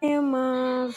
Emma.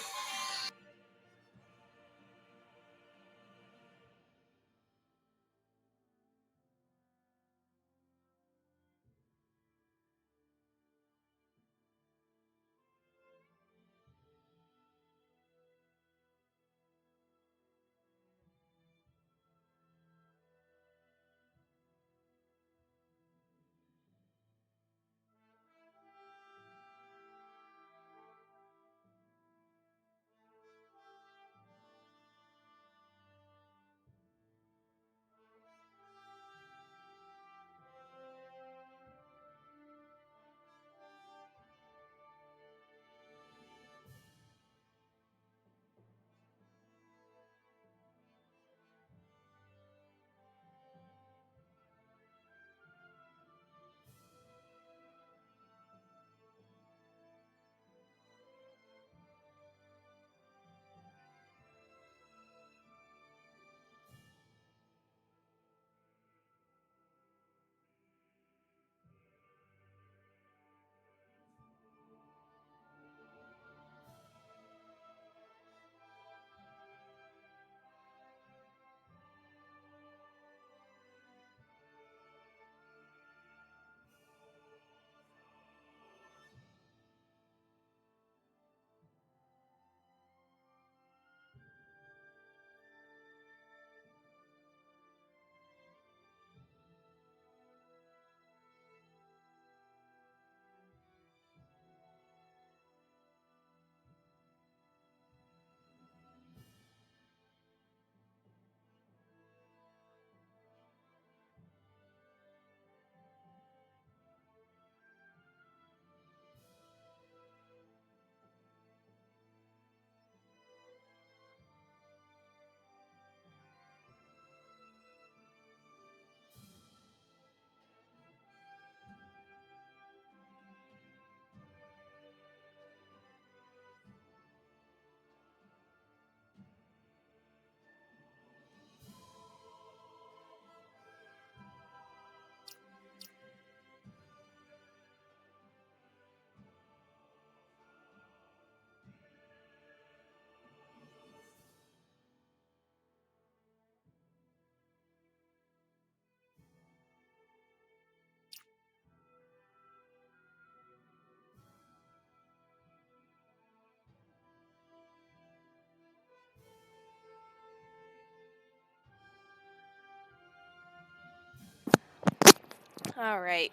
All right.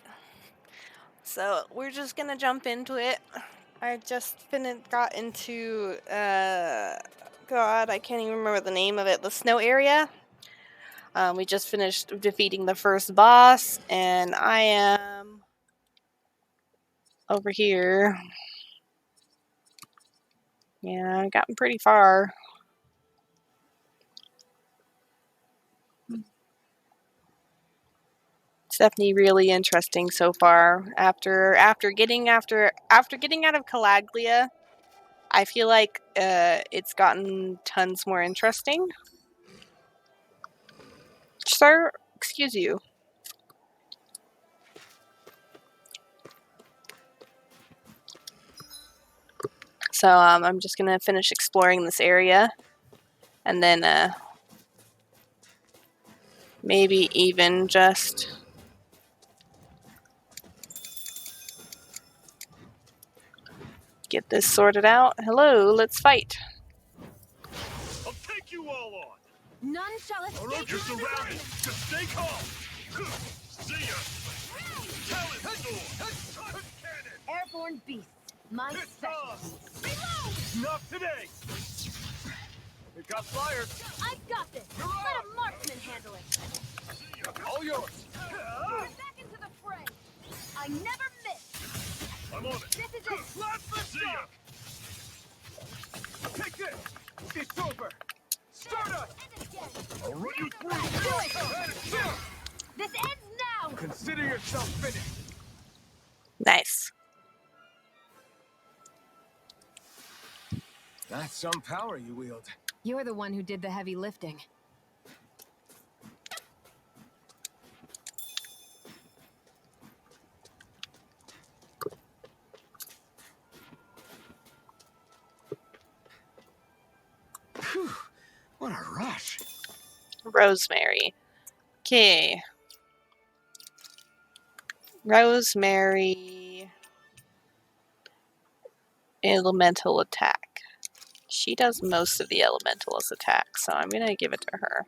So we're just gonna jump into it. I just got into God, I can't even remember the name of it. The snow area. We just finished defeating the first boss, and I am over here. Yeah, I've gotten pretty far. It's definitely really interesting so far. After getting out of Calaglia, I feel like it's gotten tons more interesting. Sir, excuse you. So I'm just gonna finish exploring this area, and then maybe even just get this sorted out. Hello, let's fight. I'll take you all on. None shall escape. You're surrounded. Just stay calm. See ya. Talon sword. Cannon. Airborne beast. My specialty. Reload! Not today. It got fired. I've got this. Let a marksman handle it. All yours. Get back into the fray. I never miss. I'm on it. This is it. See ya. Take this. It's over. Start us. And again. I'll run you through. Do it. This ends now. Consider yourself finished. Nice. That's some power you wield. You're the one who did the heavy lifting. Rosemary. Okay. Rosemary. Elemental attack. She does most of the elementalist attacks, so I'm gonna give it to her.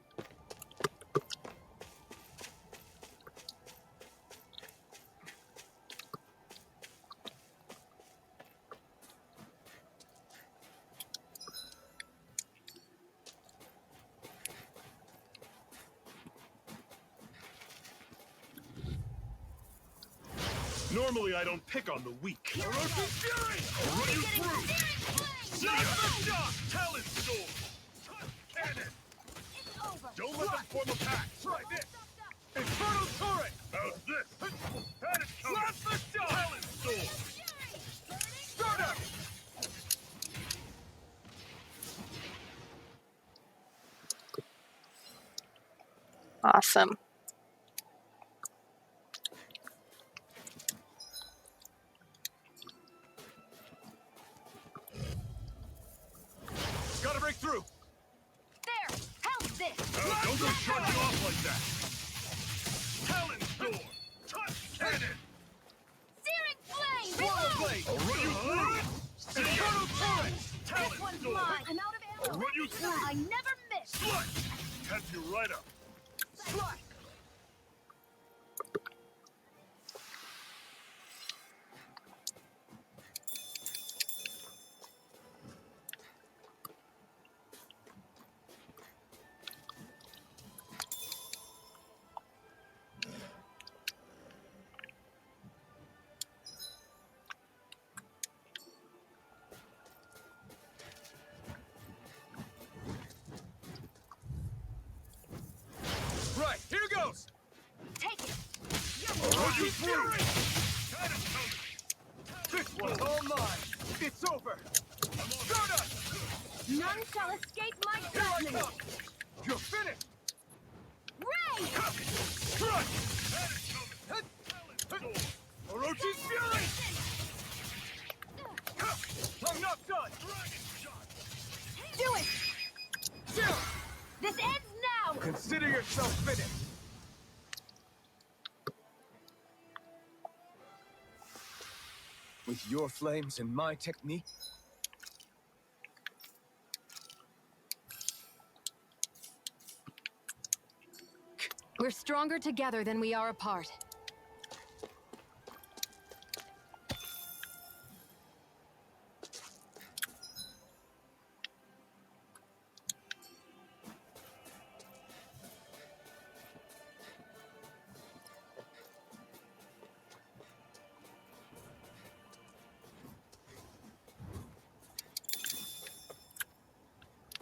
Normally I don't pick on the weak. Orochi Fury! I'll run you through! See ya! Shot! Talent Sword! Cannon! It's over. Don't let them form a pack! Try this! Infernal Turret! How's this? That is coming! Blast the shot! Talent Sword! Start up! Awesome. Gotta break through! There. How's this? Don't go charging off like that! Talent Sword! Touch Cannon! Searing flame. Swallow Reload. Blade! I'll run you through! See ya! Infernal Turret! This Talent one's Sword! mine. I'm out of ammo. I'll run you through! I never miss. Slut! Catch you right up! Slut! Right, here goes! Take it. Orochi Fury! Got it coming! This one's all mine. It's over. Start us! None shall escape my Here I judgment. come. You're finished. Ray. Crush! That is coming! Talent Sword! Orochi Fury! I'm not done. Dragon Shot! Do it. Chill. This ends now. Consider yourself finished. With your flames and my technique, We're stronger together than we are apart.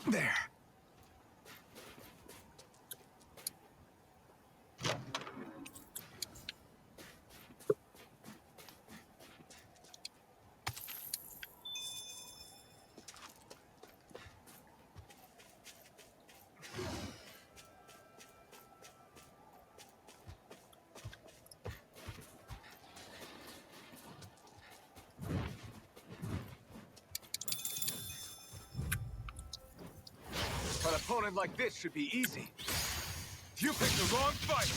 there. An opponent like this should be easy. You picked the wrong fight.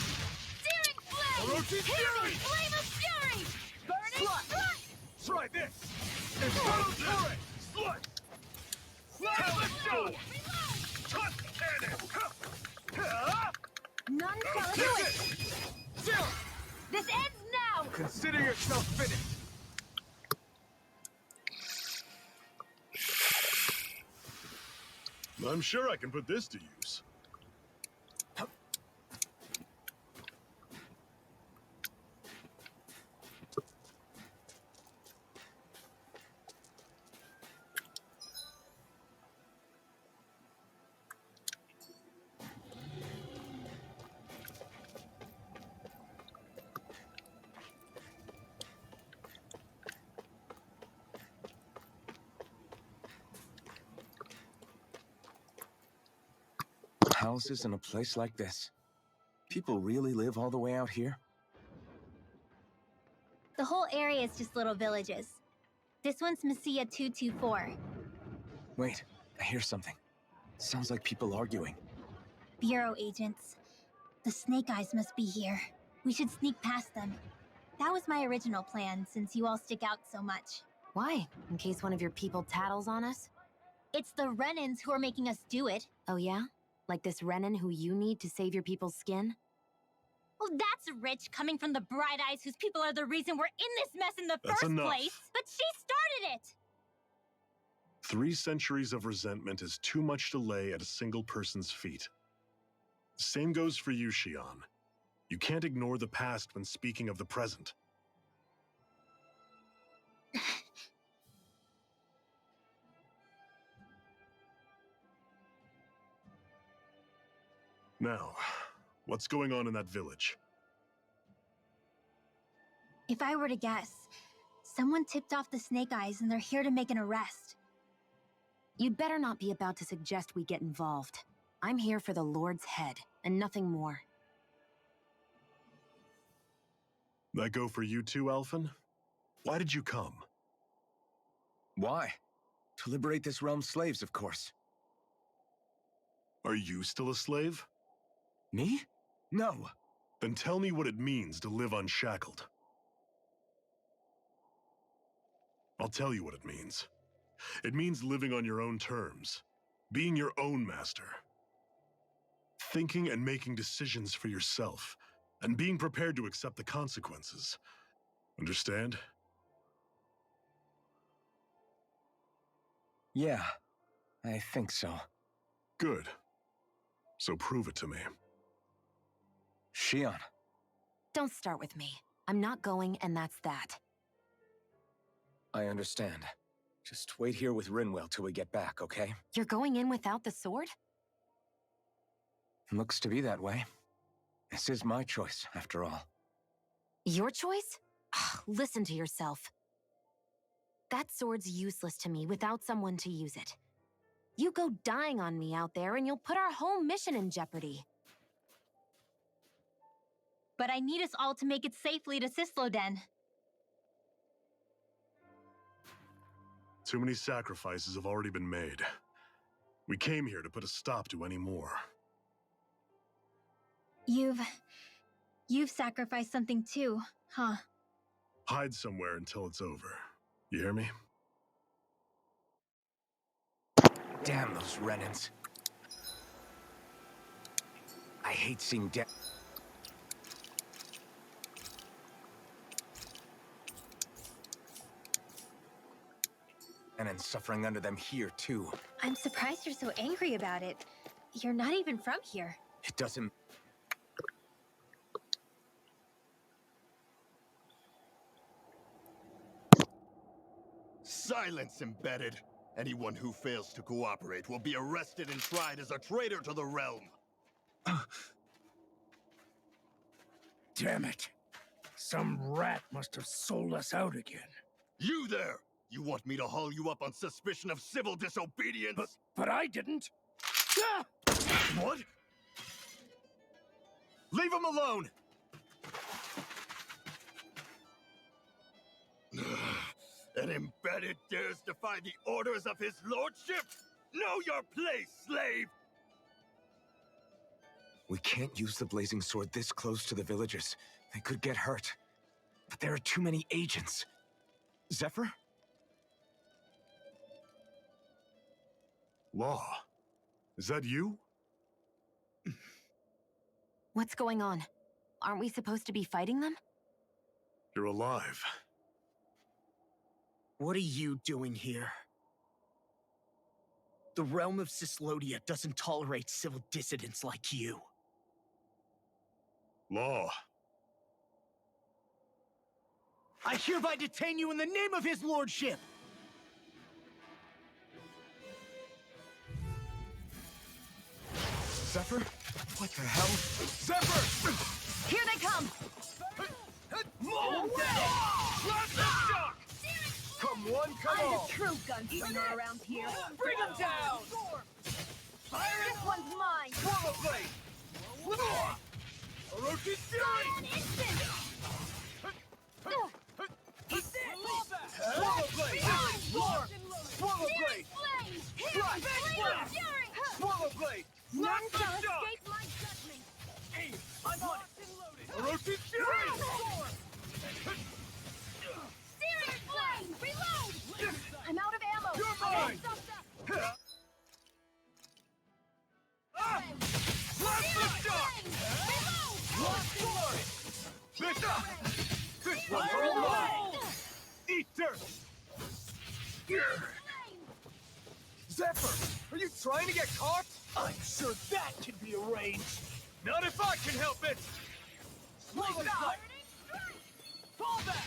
Searing flame. Orochi Hear me, Fury! flame of fury. Burning Slut. strike. Try this. Infernal Turret. Slut! Talent Sword. Touch Cannon! None shall Do escape. it. Chill. This ends now. Consider yourself finished. I'm sure I can put this to use. Houses in a place like this. People really live all the way out here? The whole area is just little villages. This one's Messia 224. Wait, I hear something. Sounds like people arguing. Bureau agents. The Snake Eyes must be here. We should sneak past them. That was my original plan, since you all stick out so much. Why? In case one of your people tattles on us? It's the Renans who are making us do it. Oh yeah? Like this Renan who you need to save your people's skin? Well, that's rich coming from the Bright Eyes whose people are the reason we're in this mess in the That's first enough. place. But she started it! 3 centuries of resentment is too much to lay at a single person's feet. The same goes for you, Xion. You can't ignore the past when speaking of the present. Now, what's going on in that village? If I were to guess, someone tipped off the Snake Eyes and they're here to make an arrest. You'd better not be about to suggest we get involved. I'm here for the Lord's head, and nothing more. That go for you too, Alphen? Why did you come? Why? To liberate this realm's slaves, of course. Are you still a slave? Me? No. Then tell me what it means to live unshackled. I'll tell you what it means. It means living on your own terms, being your own master. Thinking and making decisions for yourself, and being prepared to accept the consequences. Understand? Yeah, I think so. Good. So prove it to me. Xion. Don't start with me. I'm not going, and that's that. I understand. Just wait here with Rinwell till we get back, okay? You're going in without the sword? Looks to be that way. This is my choice, after all. Your choice? Listen to yourself. That sword's useless to me without someone to use it. You go dying on me out there and you'll put our whole mission in jeopardy. But I need us all to make it safely to Sisloden. Too many sacrifices have already been made. We came here to put a stop to any more. You've sacrificed something too, huh? Hide somewhere until it's over. You hear me? Damn those Renans. I hate seeing death. And suffering under them here, too. I'm surprised you're so angry about it. You're not even from here. It doesn't... Silence, Embedded. Anyone who fails to cooperate will be arrested and tried as a traitor to the realm. Damn it. Some rat must have sold us out again. You there! You want me to haul you up on suspicion of civil disobedience? But I didn't. Ah! What? Leave him alone! An Embedded dares defy the orders of his lordship? Know your place, slave! We can't use the blazing sword this close to the villagers. They could get hurt. But there are too many agents. Zephyr? Law. Is that you? What's going on? Aren't we supposed to be fighting them? You're alive. What are you doing here? The realm of Sislodia doesn't tolerate civil dissidents like you. Law. I hereby detain you in the name of his lordship! Zephyr? What the hell? Zephyr! Here they come! Come one, come all! True gunslinger around here. Bring him down! This one's mine. Swallow blade! Orochi Fury! An instant. Swallow blade! Swallow blade. Swallow blade! None shall Shock! escape my Ocean Fury! Searing flame! Reload! I'm out of ammo! You're I gotta mine! stop that! Ah! Blast the Searing shot! flame! Reload! This This one's all mine! Eat dirt! Flame! Zephyr, are you trying to get caught? I'm sure that can be arranged. Not if I can help it! Slow down! Fall back!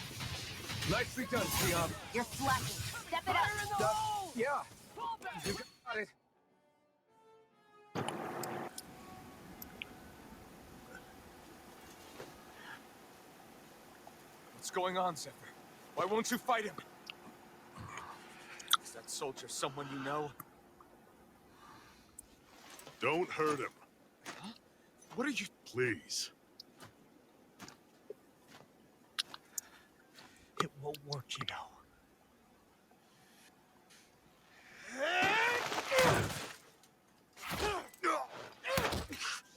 Nicely done, Sion. You're slacking. Step it up. Yeah, Fall back. you got it. What's going on, Zephyr? Why won't you fight him? Is that soldier someone you know? Don't hurt him, What are you... please. It won't work, you know.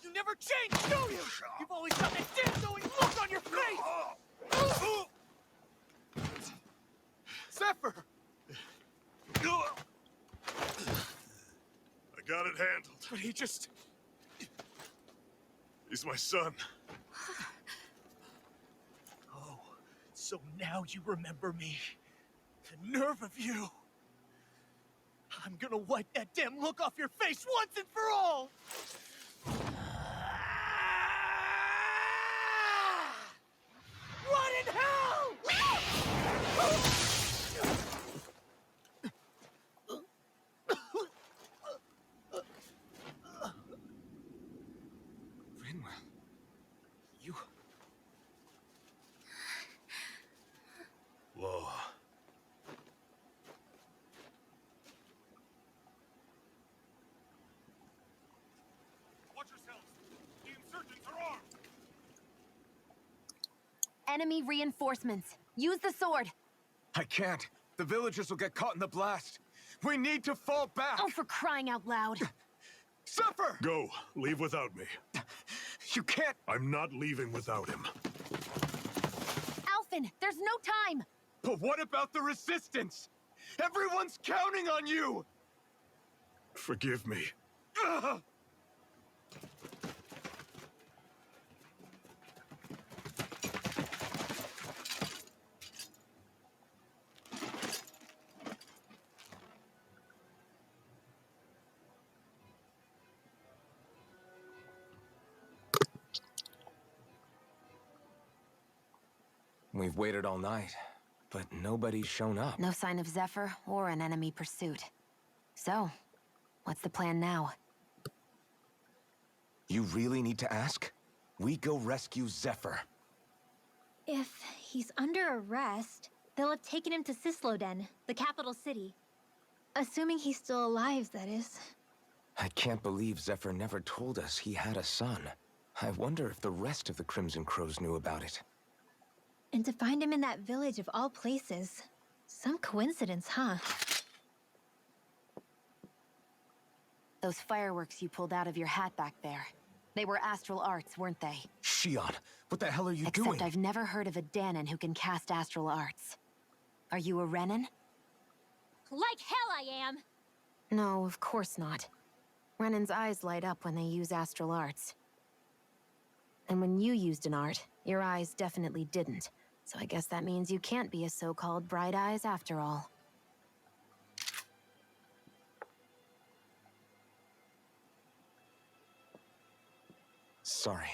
You never change, do you? You've always got that death-knowing look on your face! Zephyr! I got it handled. But he just... He's my son. Oh, so now you remember me. The nerve of you. I'm gonna wipe that damn look off your face once and for all! Run in hell! Rinwell, you... Law. Watch yourselves! The insurgents are armed! Enemy reinforcements. Use the sword. I can't. The villagers will get caught in the blast. We need to fall back. Oh, for crying out loud. Zephyr! Go. Leave without me. You can't... I'm not leaving without him. Alphen, there's no time. But what about the resistance? Everyone's counting on you! Forgive me. Ugh! We've waited all night, but nobody's shown up. No sign of Zephyr or an enemy pursuit. So, what's the plan now? You really need to ask? We go rescue Zephyr. If he's under arrest, they'll have taken him to Cisloden, the capital city. Assuming he's still alive, that is. I can't believe Zephyr never told us he had a son. I wonder if the rest of the Crimson Crows knew about it. And to find him in that village of all places. Some coincidence, huh? Those fireworks you pulled out of your hat back there. They were astral arts, weren't they? Shion, what the hell are you Except doing? I've never heard of a Danon who can cast astral arts. Are you a Renan? Like hell I am! No, of course not. Renan's eyes light up when they use astral arts. And when you used an art, your eyes definitely didn't. So I guess that means you can't be a so-called bright eyes after all. Sorry.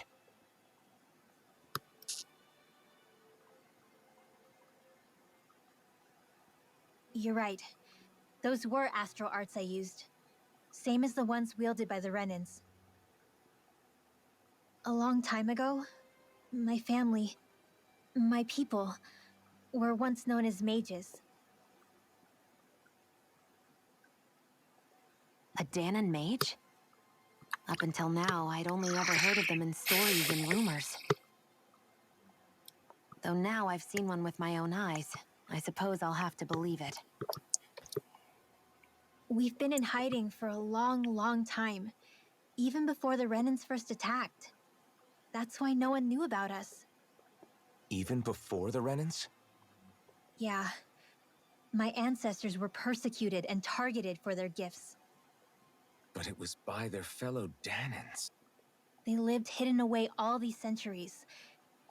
You're right. Those were astral arts I used. Same as the ones wielded by the Renans. A long time ago, my family, my people, were once known as mages. A Danon mage? Up until now, I'd only ever heard of them in stories and rumors. Though now I've seen one with my own eyes, I suppose I'll have to believe it. We've been in hiding for a long, long time, even before the Renans first attacked. That's why no one knew about us. Even before the Renans? Yeah. My ancestors were persecuted and targeted for their gifts. But it was by their fellow Danans. They lived hidden away all these centuries,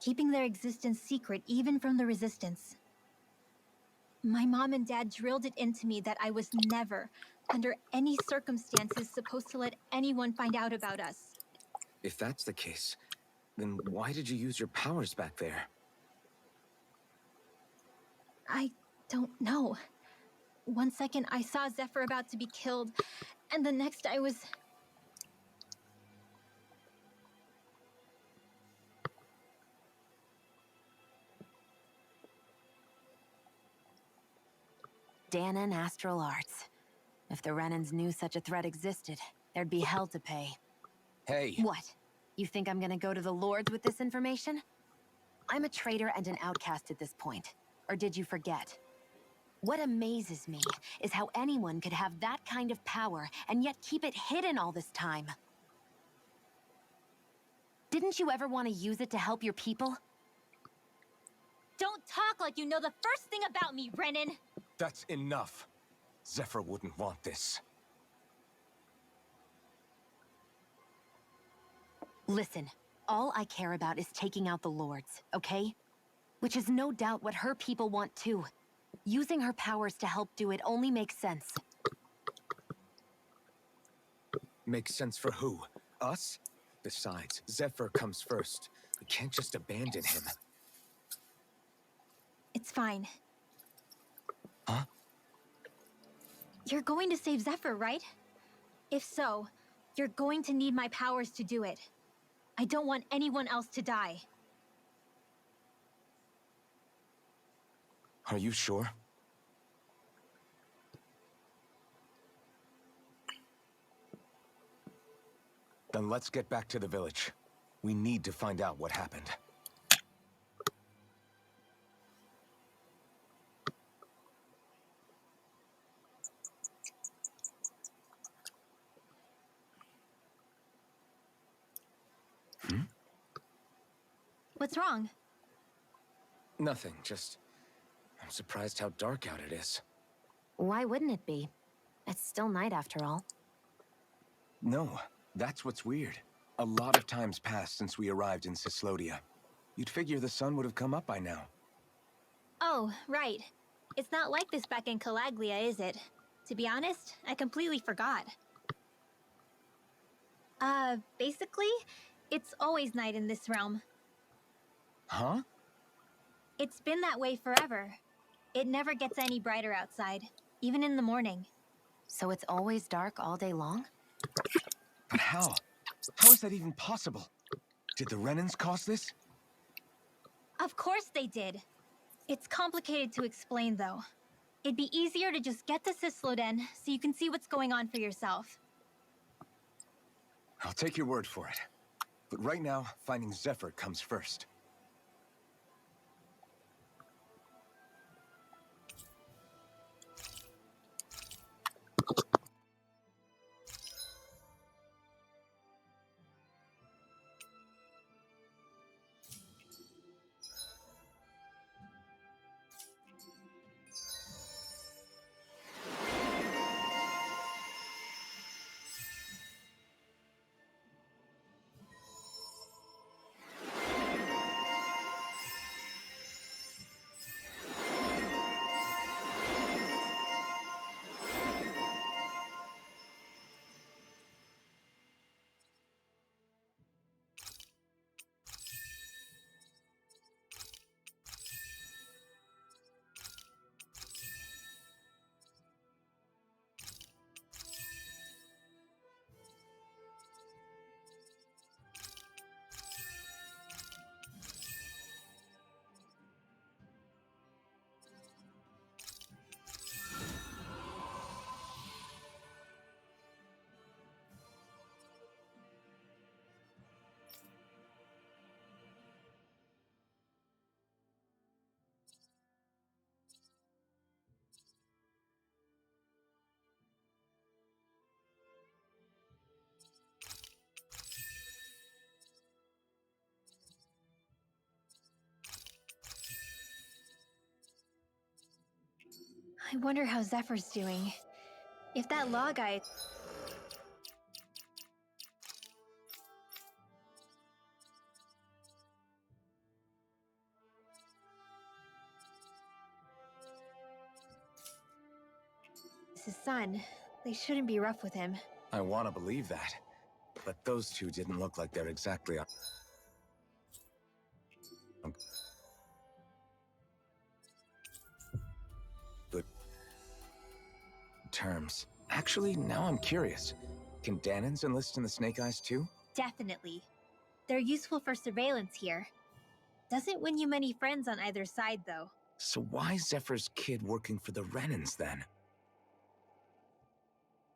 keeping their existence secret even from the Resistance. My mom and dad drilled it into me that I was never, under any circumstances, supposed to let anyone find out about us. If that's the case, then why did you use your powers back there? I don't know. One second I saw Zephyr about to be killed, and the next I was... Danon Astral Arts. If the Renans knew such a threat existed, there'd be hell to pay. Hey! What? You think I'm gonna go to the Lords with this information? I'm a traitor and an outcast at this point. Or did you forget? What amazes me is how anyone could have that kind of power and yet keep it hidden all this time. Didn't you ever want to use it to help your people? Don't talk like you know the first thing about me, Renan! That's enough. Zephyr wouldn't want this. Listen, all I care about is taking out the Lords, okay? Which is no doubt what her people want too. Using her powers to help do it only makes sense. Makes sense for who? Us? Besides, Zephyr comes first. We can't just abandon him. It's fine. Huh? You're going to save Zephyr, right? If so, you're going to need my powers to do it. I don't want anyone else to die. Are you sure? Then let's get back to the village. We need to find out what happened. What's wrong? Nothing, just... I'm surprised how dark out it is. Why wouldn't it be? It's still night after all. No, that's what's weird. A lot of time's passed since we arrived in Cyslodia. You'd figure the sun would have come up by now. Oh, right. It's not like this back in Calaglia, is it? To be honest, I completely forgot. Basically, it's always night in this realm. Huh? It's been that way forever. It never gets any brighter outside, even in the morning. So it's always dark all day long? But how? How is that even possible? Did the Renans cause this? Of course they did. It's complicated to explain, though. It'd be easier to just get to Cysloden so you can see what's going on for yourself. I'll take your word for it. But right now, finding Zephyr comes first. I wonder how Zephyr's doing. If that law guy... is his son, they shouldn't be rough with him. I want to believe that. But those two didn't look like they're exactly on good terms. Actually, now I'm curious. Can Danans enlist in the Snake Eyes too? Definitely. They're useful for surveillance here. Doesn't win you many friends on either side, though. So why Zephyr's kid working for the Renans then?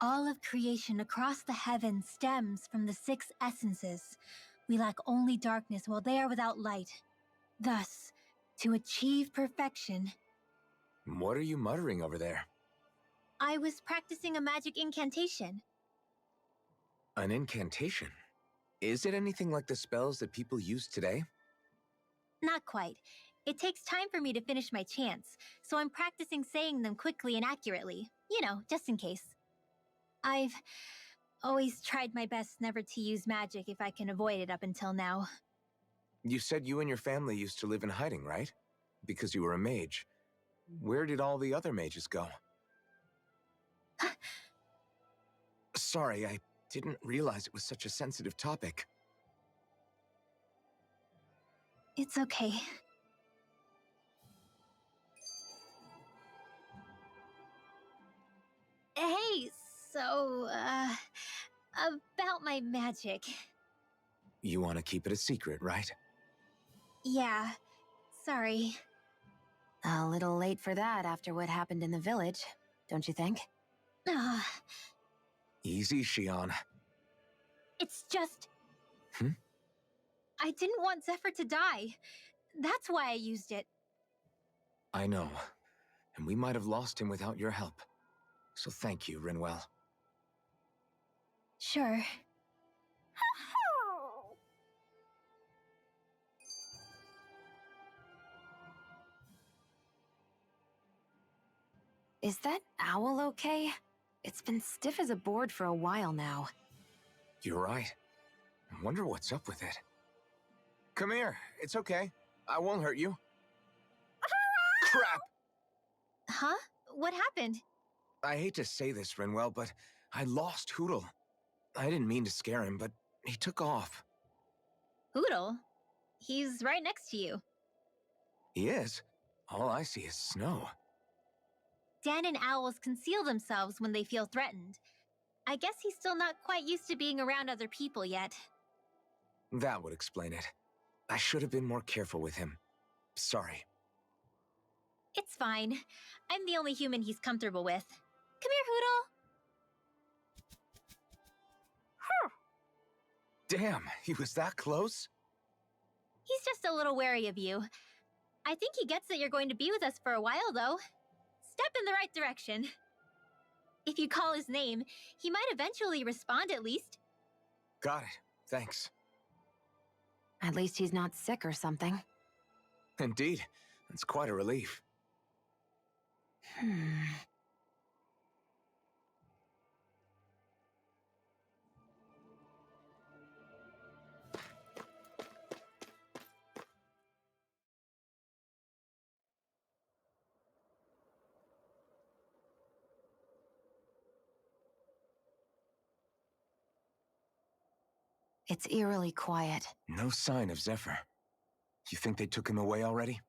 All of creation across the heavens stems from the 6 essences. We lack only darkness while they are without light. Thus, to achieve perfection... What are you muttering over there? I was practicing a magic incantation. An incantation? Is it anything like the spells that people use today? Not quite. It takes time for me to finish my chants, so I'm practicing saying them quickly and accurately. You know, just in case. I've always tried my best never to use magic if I can avoid it up until now. You said you and your family used to live in hiding, right? Because you were a mage. Where did all the other mages go? Sorry, I didn't realize it was such a sensitive topic. It's okay. Hey, so, about my magic. You want to keep it a secret, right? Yeah, sorry. A little late for that after what happened in the village, don't you think? Easy, Shion. It's just... Hmm? I didn't want Zephyr to die. That's why I used it. I know. And we might have lost him without your help. So thank you, Rinwell. Sure. Is that owl okay? It's been stiff as a board for a while now. You're right. I wonder what's up with it. Come here. It's okay. I won't hurt you. Crap! Huh? What happened? I hate to say this, Rinwell, but I lost Hootle. I didn't mean to scare him, but he took off. Hootle? He's right next to you. He is. All I see is snow. Dan and owls conceal themselves when they feel threatened. I guess he's still not quite used to being around other people yet. That would explain it. I should have been more careful with him. Sorry. It's fine. I'm the only human he's comfortable with. Come here, Hootle. Damn, he was that close? He's just a little wary of you. I think he gets that you're going to be with us for a while, though. Step in the right direction. If you call his name, he might eventually respond at least. Got it. Thanks. At least he's not sick or something. Indeed. That's quite a relief. It's eerily quiet. No sign of Zephyr. You think they took him away already?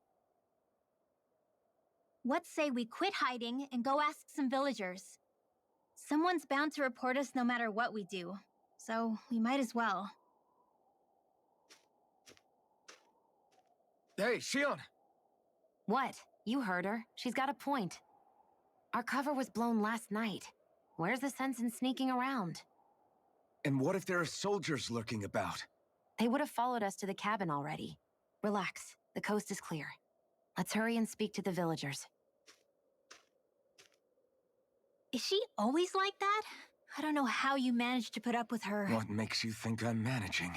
What say we quit hiding and go ask some villagers? Someone's bound to report us no matter what we do, so we might as well. Hey, Shion! What? You heard her. She's got a point. Our cover was blown last night. Where's the sense in sneaking around? And what if there are soldiers lurking about? They would have followed us to the cabin already. Relax. The coast is clear. Let's hurry and speak to the villagers. Is she always like that? I don't know how you managed to put up with her. What makes you think I'm managing?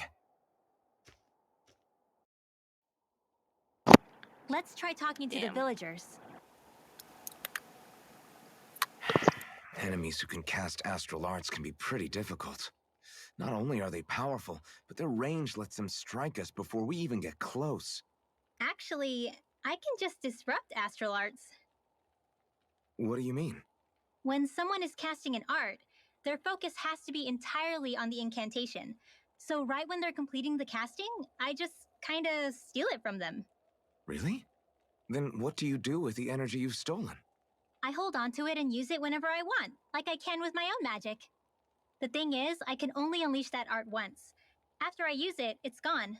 Let's try talking to the Damn. villagers. Enemies who can cast astral arts can be pretty difficult. Not only are they powerful, but their range lets them strike us before we even get close. Actually, I can just disrupt astral arts. What do you mean? When someone is casting an art, their focus has to be entirely on the incantation. So right when they're completing the casting, I just kinda steal it from them. Really? Then what do you do with the energy you've stolen? I hold on to it and use it whenever I want, like I can with my own magic. The thing is, I can only unleash that art once. After I use it, it's gone.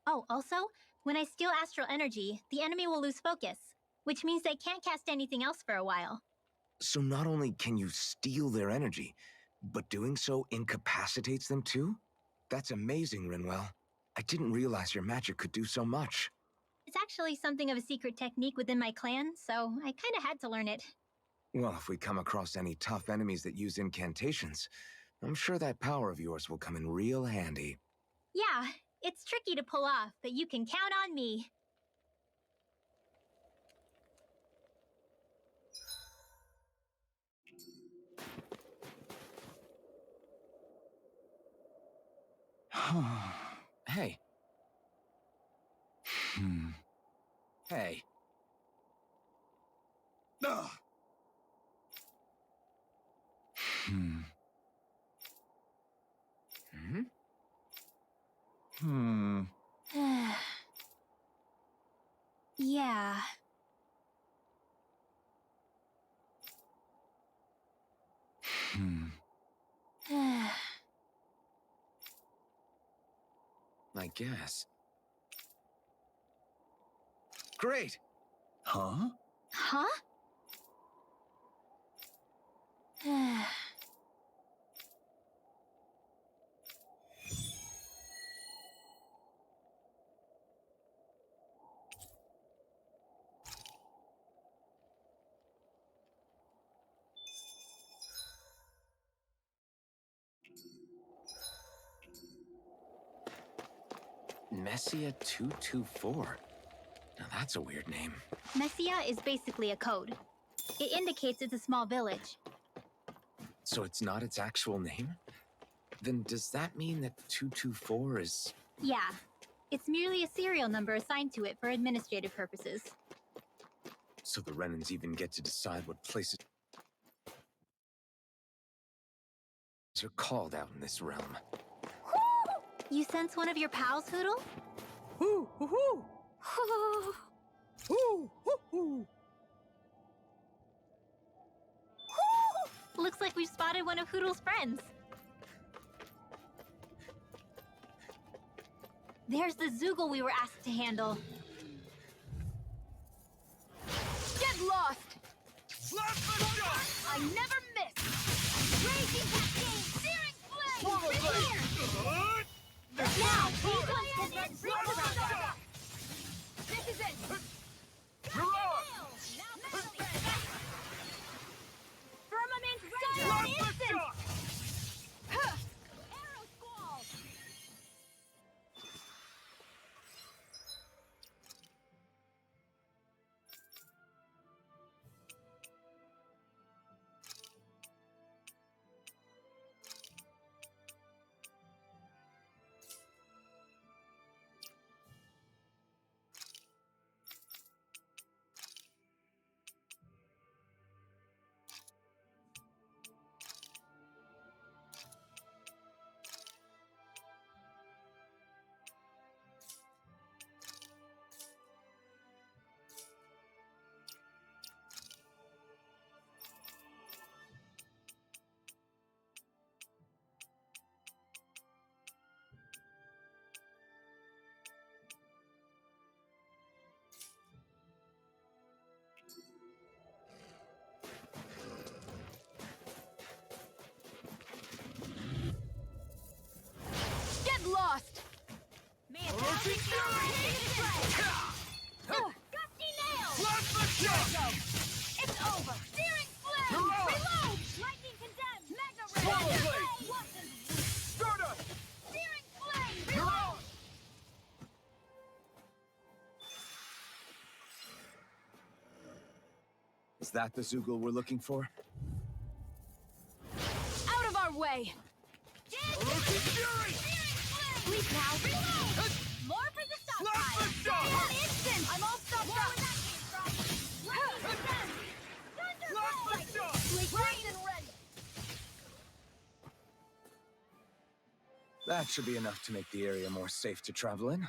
Oh, also, when I steal astral energy, the enemy will lose focus, which means they can't cast anything else for a while. So not only can you steal their energy, but doing so incapacitates them too? That's amazing, Rinwell. I didn't realize your magic could do so much. It's actually something of a secret technique within my clan, so I kinda had to learn it. Well, if we come across any tough enemies that use incantations, I'm sure that power of yours will come in real handy. Yeah, it's tricky to pull off, but you can count on me. Hey. Hey. Ugh. Yeah. I guess. Great! Huh? Huh? Messia 224. Now that's a weird name. Messia is basically a code. It indicates it's a small village. So it's not its actual name? Then does that mean that 224 is... Yeah, it's merely a serial number assigned to it for administrative purposes. So the Renans even get to decide what places are called out in this realm. You sense one of your pals, Hoodle? Hoo, hoo, hoo! Hoo, hoo, hoo! Looks like we've spotted one of Hoodle's friends. There's the Zoogle we were asked to handle. Get lost! Slap the shot! I never miss! Raging cascade! Searing flame! Swallow Reveal! Now, please This is it! You're on! Firmament Slap Render the instant! shot! Arrow Squall! Get lost! Man, Gusty nails! Slap the shot! It's over! Searing flame! You're on! Reload! Lightning condemned! Mega ray! Swallow Mega blade! ray! Watson! Stardust! Searing flame! You're Reload! on! Is that the Zoogle we're looking for? way. Orochi Fury! Please now. More for the Slap stockpile. the shot! One instant. I'm all stocked up. Slap the shot! Raised and ready. That should be enough to make the area more safe to travel in.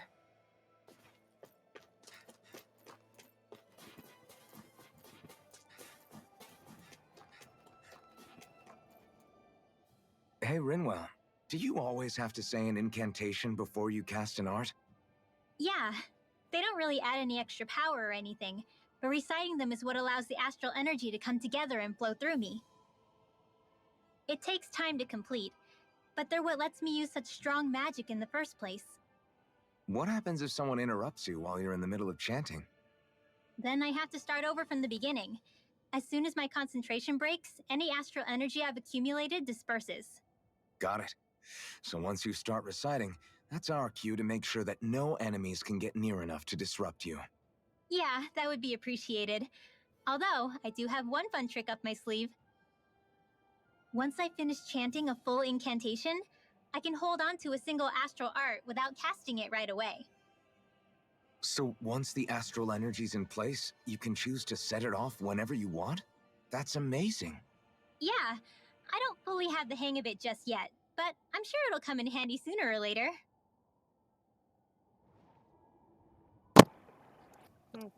Hey, Rinwell, do you always have to say an incantation before you cast an art? Yeah, they don't really add any extra power or anything, but reciting them is what allows the astral energy to come together and flow through me. It takes time to complete, but they're what lets me use such strong magic in the first place. What happens if someone interrupts you while you're in the middle of chanting? Then I have to start over from the beginning. As soon as my concentration breaks, any astral energy I've accumulated disperses. Got it. So once you start reciting, that's our cue to make sure that no enemies can get near enough to disrupt you. Yeah, that would be appreciated. Although, I do have one fun trick up my sleeve. Once I finish chanting a full incantation, I can hold on to a single astral art without casting it right away. So once the astral energy's in place, you can choose to set it off whenever you want? That's amazing. Yeah, I don't fully have the hang of it just yet, but I'm sure it'll come in handy sooner or later. Okay.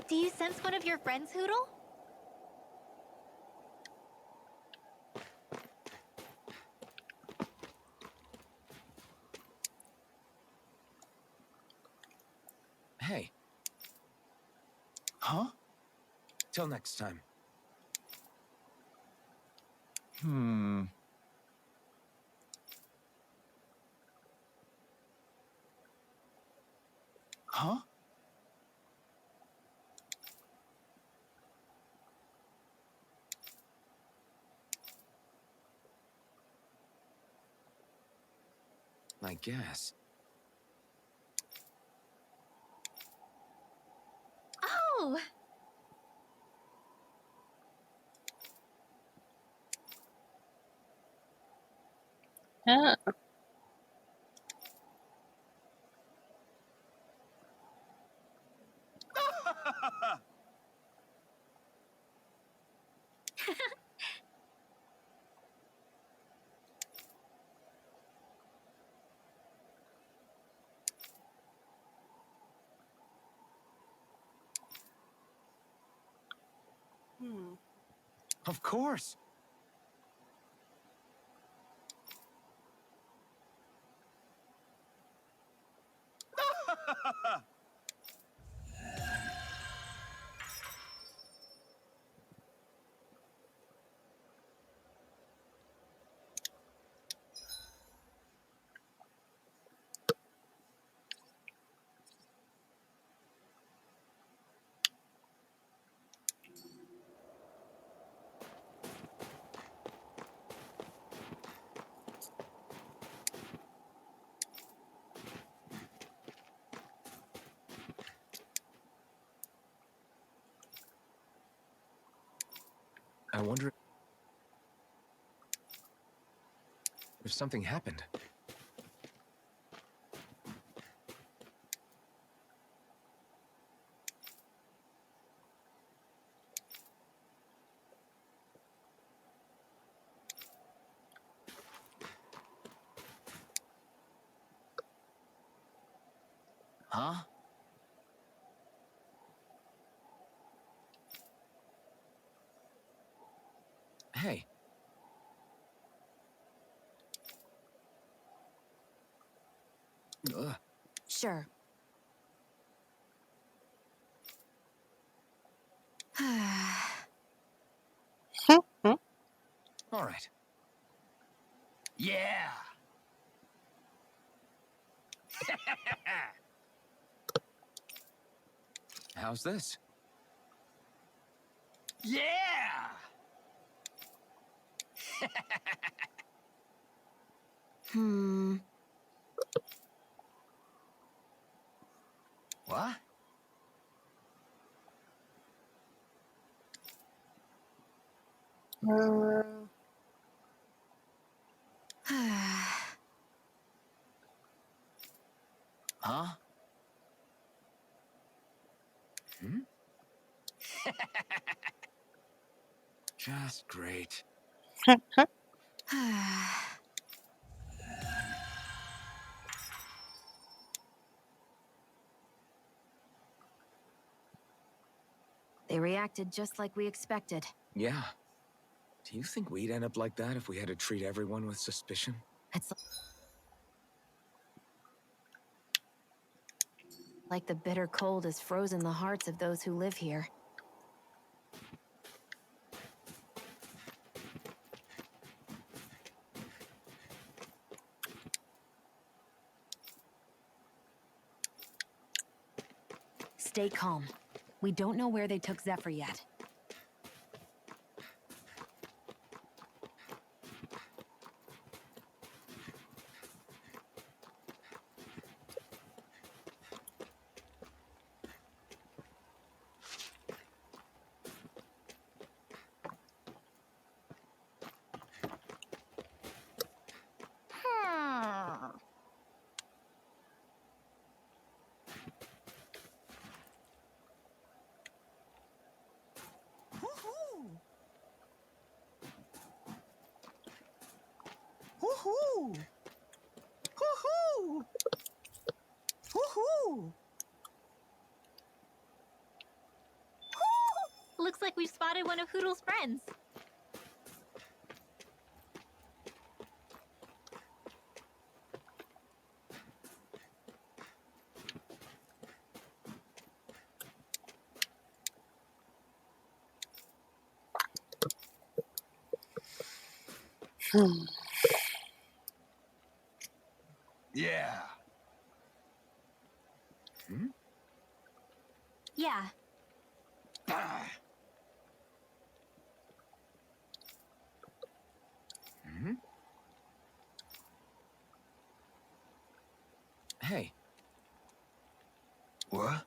Do you sense one of your friends, Hootle? Hey. Huh? Till next time. Huh? I guess. Oh! Ah. Of course. I wonder if something happened. Huh? Hey. Ugh. Sure. All right. Yeah! How's this? Yeah! What? Huh? Hmm? Just great. They reacted just like we expected. Yeah. Do you think we'd end up like that if we had to treat everyone with suspicion? It's like the bitter cold has frozen the hearts of those who live here. Stay calm. We don't know where they took Zephyr yet. Woohoo! Woohoo! Woohoo! Looks like we've spotted one of Hoodle's friends. Yeah. Hmm? Yeah. Ah. Hmm? Hey. What?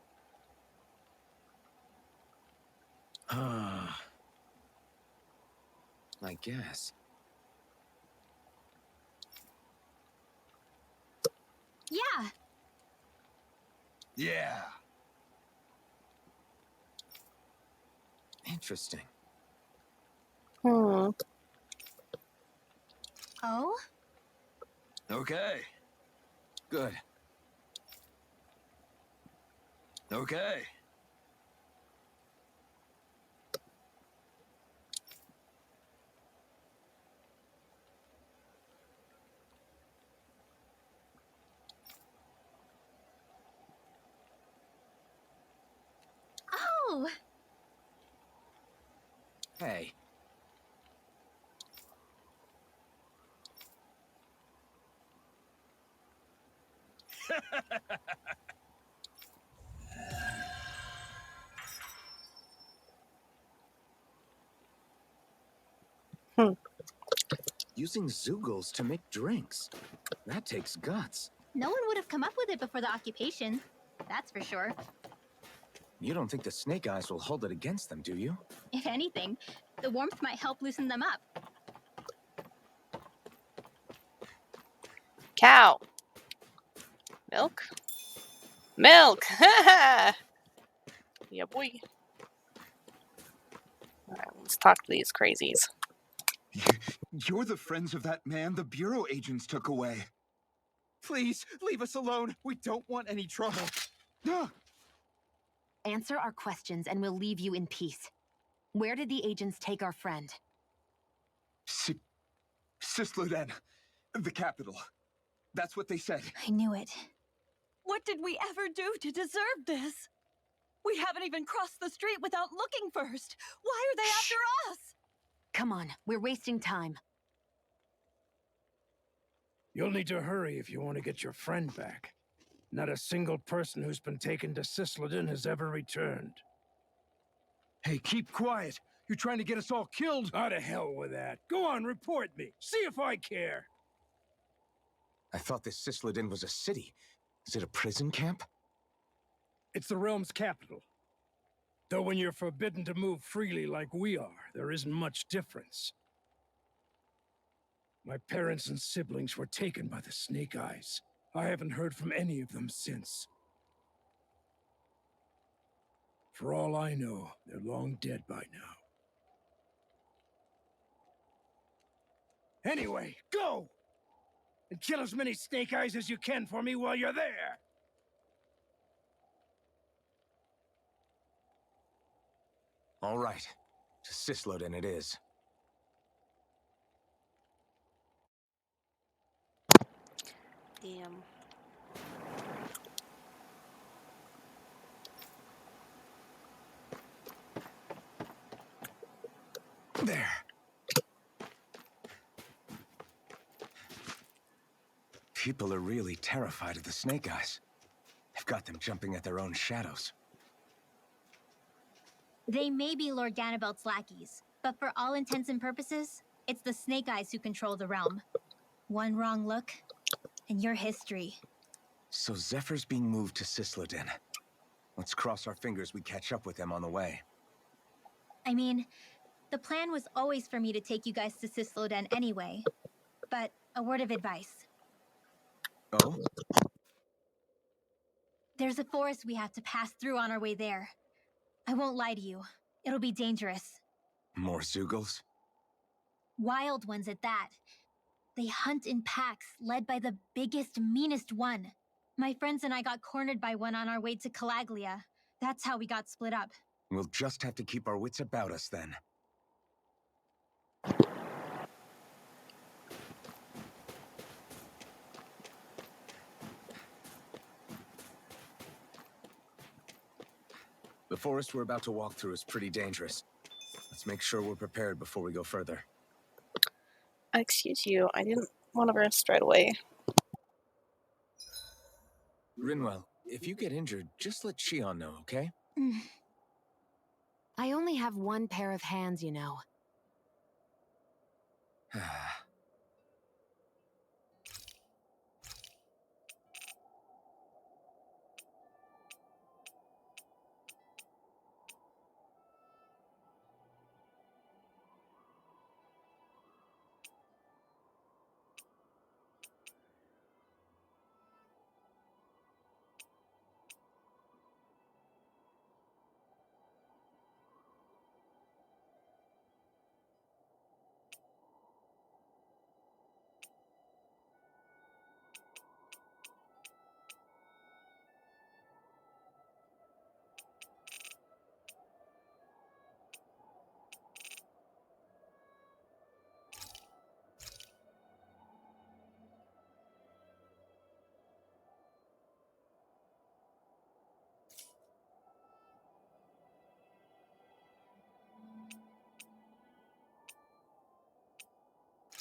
I guess. Yeah. Yeah. Interesting. Hmm. Oh? Okay. Good. Okay. Oh! Hey. Hmm. Using Zeugles to make drinks. That takes guts. No one would have come up with it before the occupation. That's for sure. You don't think the Snake Eyes will hold it against them, do you? If anything, the warmth might help loosen them up. Cow. Milk? Milk! Yeah, boy. Alright, let's talk to these crazies. You're the friends of that man the Bureau agents took away. Please, leave us alone. We don't want any trouble. Ah! Answer our questions and we'll leave you in peace. Where did the agents take our friend? Sisluden, the capital. That's what they said. I knew it. What did we ever do to deserve this? We haven't even crossed the street without looking first. Why are they after us? Come on, we're wasting time. You'll need to hurry if you want to get your friend back. Not a single person who's been taken to Sisleden has ever returned. Hey, keep quiet. You trying to get us all killed? Out of hell with that. Go on, report me. See if I care. I thought this Cisladin was a city. Is it a prison camp? It's the realm's capital. Though when you're forbidden to move freely like we are, there isn't much difference. My parents and siblings were taken by the Snake Eyes. I haven't heard from any of them since. For all I know, they're long dead by now. Anyway, go! And kill as many Snake Eyes as you can for me while you're there! All right. To Cisladin it is. Damn. There. People are really terrified of the Snake Eyes. They've got them jumping at their own shadows. They may be Lord Ganabelt's lackeys, but for all intents and purposes, it's the Snake Eyes who control the realm. One wrong look, and your history. So Zephyr's being moved to Cisladin. Let's cross our fingers we catch up with them on the way. I mean, the plan was always for me to take you guys to Cisloden anyway. But a word of advice. Oh? There's a forest we have to pass through on our way there. I won't lie to you. It'll be dangerous. More Zeugles? Wild ones at that. They hunt in packs, led by the biggest, meanest one. My friends and I got cornered by one on our way to Calaglia. That's how we got split up. We'll just have to keep our wits about us then. The forest we're about to walk through is pretty dangerous. Let's make sure we're prepared before we go further. Excuse you, I didn't want to rest right away. Rinwell, if you get injured, just let Shion know, okay? I only have one pair of hands, you know.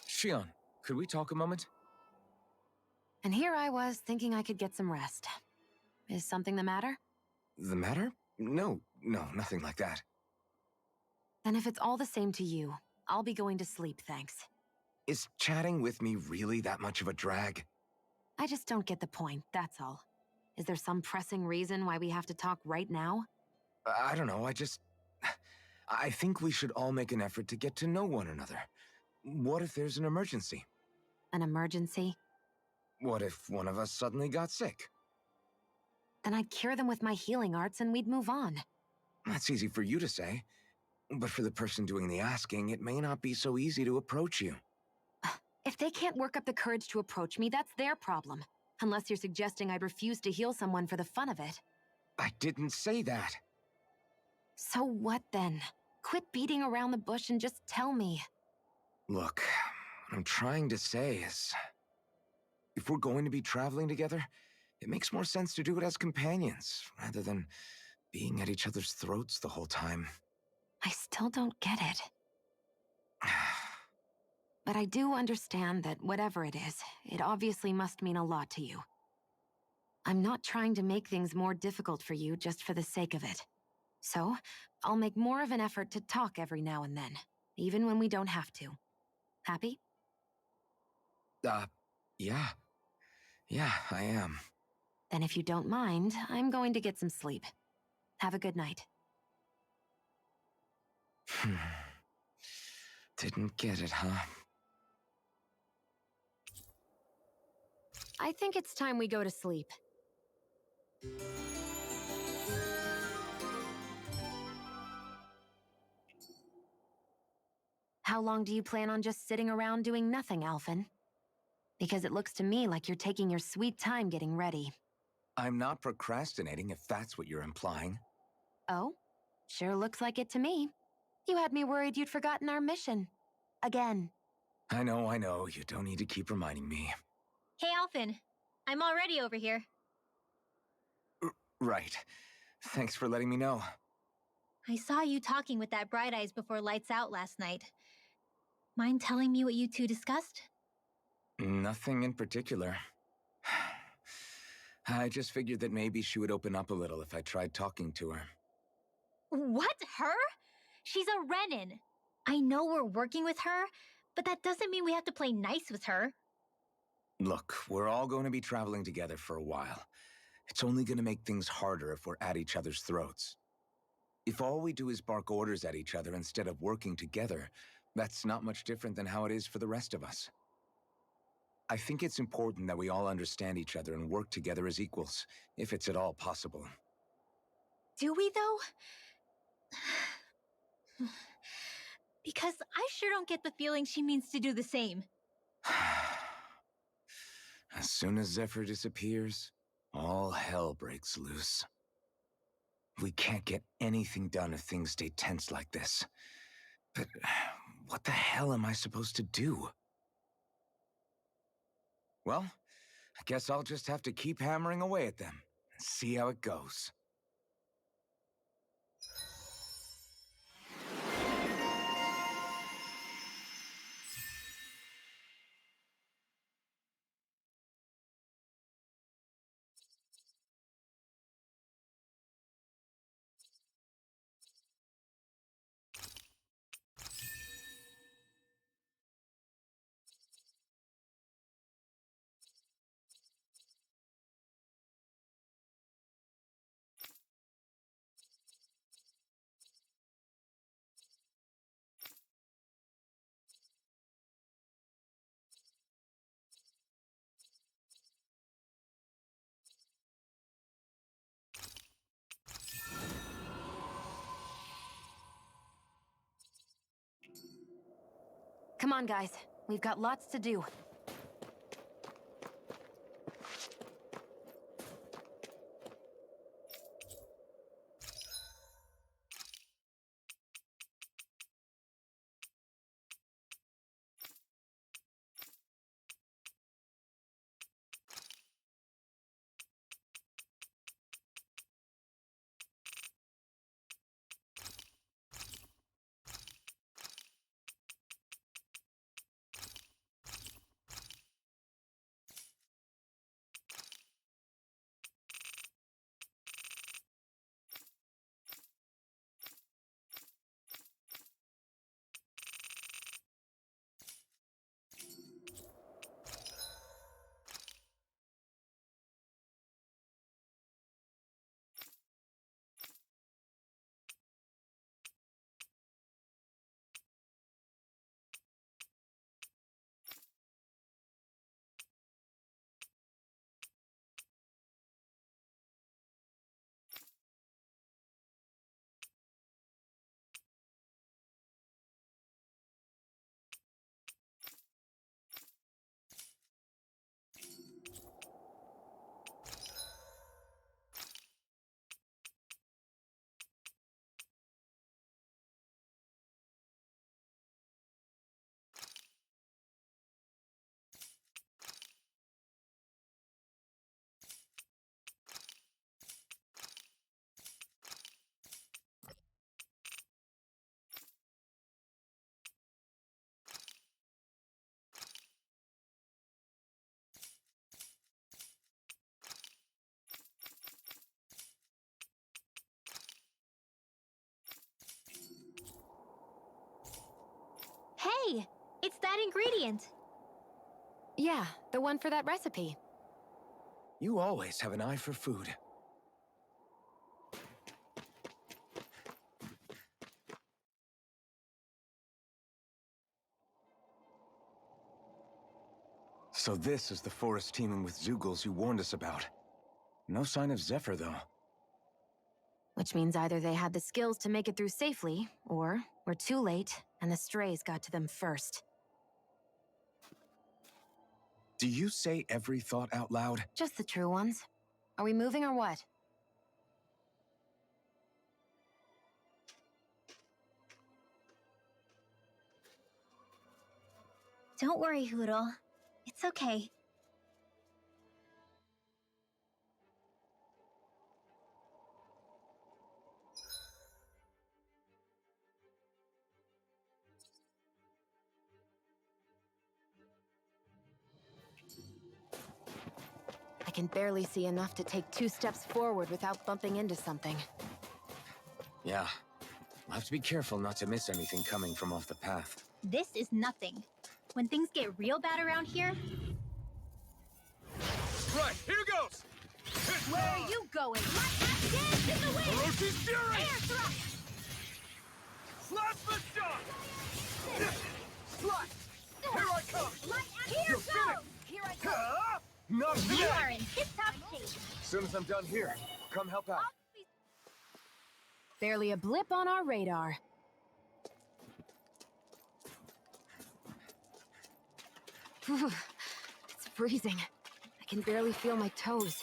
Shion, could we talk a moment? And here I was thinking I could get some rest. Is something the matter? The matter? No, nothing like that. Then if it's all the same to you, I'll be going to sleep, thanks. Is chatting with me really that much of a drag? I just don't get the point, that's all. Is there some pressing reason why we have to talk right now? I don't know, I think we should all make an effort to get to know one another. What if there's an emergency? An emergency? What if one of us suddenly got sick? Then I'd cure them with my healing arts and we'd move on. That's easy for you to say. But for the person doing the asking, it may not be so easy to approach you. If they can't work up the courage to approach me, that's their problem. Unless you're suggesting I'd refuse to heal someone for the fun of it. I didn't say that. So what then? Quit beating around the bush and just tell me. Look, what I'm trying to say is, if we're going to be traveling together, it makes more sense to do it as companions, rather than being at each other's throats the whole time. I still don't get it. But I do understand that whatever it is, it obviously must mean a lot to you. I'm not trying to make things more difficult for you just for the sake of it. So, I'll make more of an effort to talk every now and then, even when we don't have to. Happy? Yeah. Yeah, I am. Then if you don't mind, I'm going to get some sleep. Have a good night. Didn't get it, huh? I think it's time we go to sleep. How long do you plan on just sitting around doing nothing, Alphen? Because it looks to me like you're taking your sweet time getting ready. I'm not procrastinating, if that's what you're implying. Oh? Sure looks like it to me. You had me worried you'd forgotten our mission. Again. I know. You don't need to keep reminding me. Hey, Alphen. I'm already over here. Right. Thanks for letting me know. I saw you talking with that Bright Eyes before lights out last night. Mind telling me what you two discussed? Nothing in particular. I just figured that maybe she would open up a little if I tried talking to her. What? Her? She's a Renin. I know we're working with her, but that doesn't mean we have to play nice with her. Look, we're all going to be traveling together for a while. It's only going to make things harder if we're at each other's throats. If all we do is bark orders at each other instead of working together, that's not much different than how it is for the rest of us. I think it's important that we all understand each other and work together as equals, if it's at all possible. Do we, though? Because I sure don't get the feeling she means to do the same. As soon as Zephyr disappears, all hell breaks loose. We can't get anything done if things stay tense like this. But what the hell am I supposed to do? Well, I guess I'll just have to keep hammering away at them and see how it goes. Come on, guys. We've got lots to do. It's that ingredient. Yeah, the one for that recipe. You always have an eye for food. So this is the forest teeming with Zeugles you warned us about. No sign of Zephyr, though. Which means either they had the skills to make it through safely, or we're too late, and the strays got to them first. Do you say every thought out loud? Just the true ones. Are we moving or what? Don't worry, Hootle. It's okay. I can barely see enough to take 2 steps forward without bumping into something. Yeah. We'll have to be careful not to miss anything coming from off the path. This is nothing. When things get real bad around here, Right, here goes! Where are you going? My axe dance in the wind! Oroshi's Fury! Air thrust! Plasma shot! Slap! Here I come! My axe here You're goes! finished. Here I go! Huh? Not you yet! are in tip-top shape. As soon as I'm done here, come help out. Barely a blip on our radar. Whew, it's freezing. I can barely feel my toes.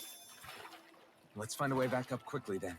Let's find a way back up quickly then.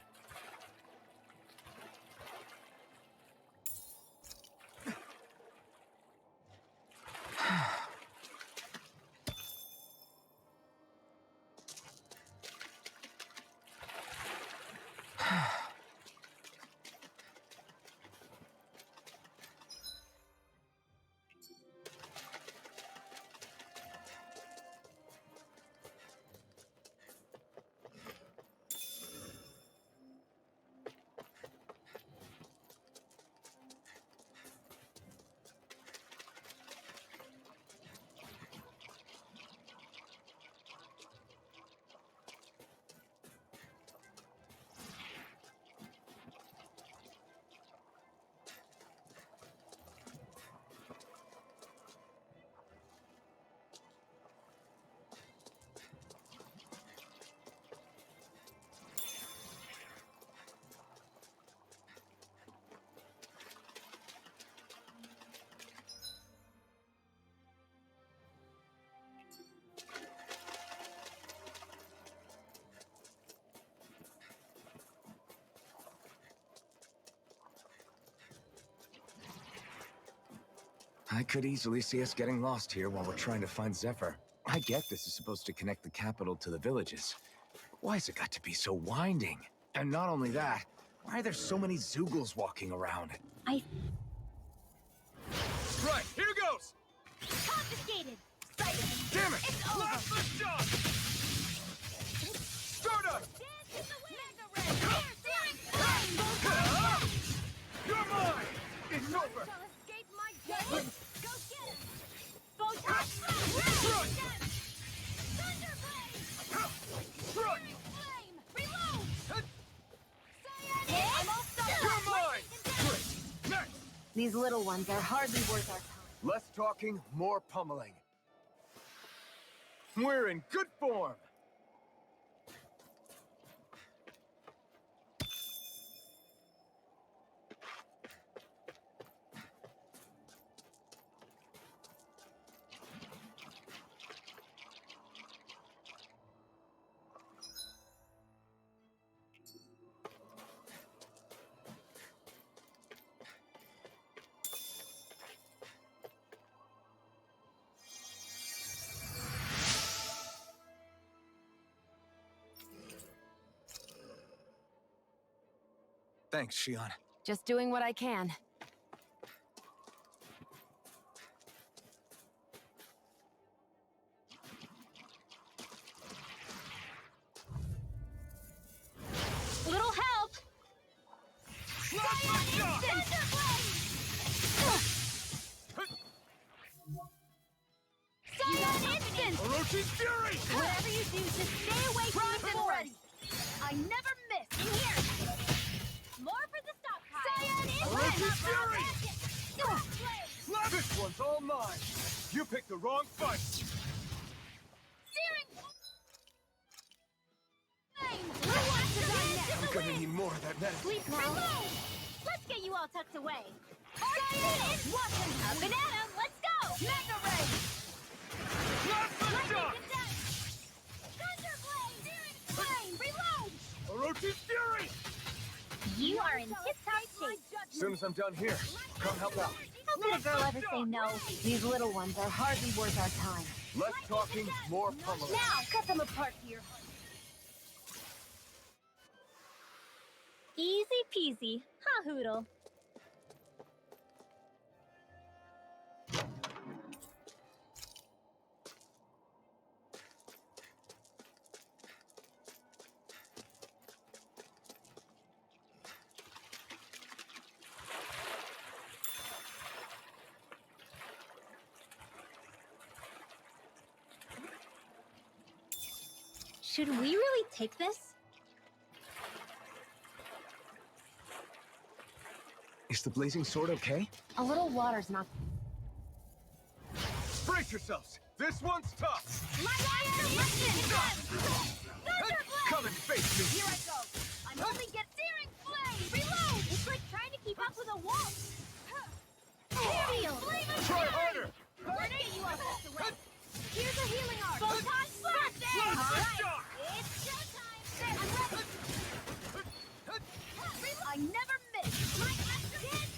I could easily see us getting lost here while we're trying to find Zephyr. I get this is supposed to connect the capital to the villages. But why's it got to be so winding? And not only that, why are there so many Zeugles walking around? Right, here goes! Confiscated! Damn it! It's over! Plasma shot! Stardust! Dance in the wind! Mega red! Searing flame! You're mine! It's over! Shall escape my gaze! Go get him! Run! Thunderblade! Run! Searing flame! Reload! I'm all set! You're mine! Next! These little ones are hardly worth our time. Less talking, more pummeling. We're in good form! Thanks, Shion. Just doing what I can. Little help! Plasma shot! Orochi's Fury! Whatever you do, just stay away from the force. I never miss. In here. More for the stockpile. Cyan in Orochi's Fury! Flame. This one's all mine. You picked the wrong fight. Searing. Flame. Who wants to die next? I'm gonna need more of that medicine. Sleep now. Let's get you all tucked away. Cyan in. Watson. Up and at 'em. Let's go. Mega Ray. Blast the shock! Thunderblade. Searing flame. Reload. Orochi's Fury! You are in tip-top shape. As soon as I'm done here, come help out. How could a girl ever say no? These little ones are hardly worth our time. Less talking, more pummeling. Now, cut them apart for your... Easy peasy. Ha hoodle. Should we really take this? Is the blazing sword okay? A little water's not... Brace yourselves! This one's tough! Come and face me! Here I go! I'm only get searing flame! Reload! It's like trying to keep up with a wolf! Feel! Try harder! Let's get you all tucked away! Here's a healing art! Photon Blast! Alright! It's showtime! I'm ready! I never miss! My accident!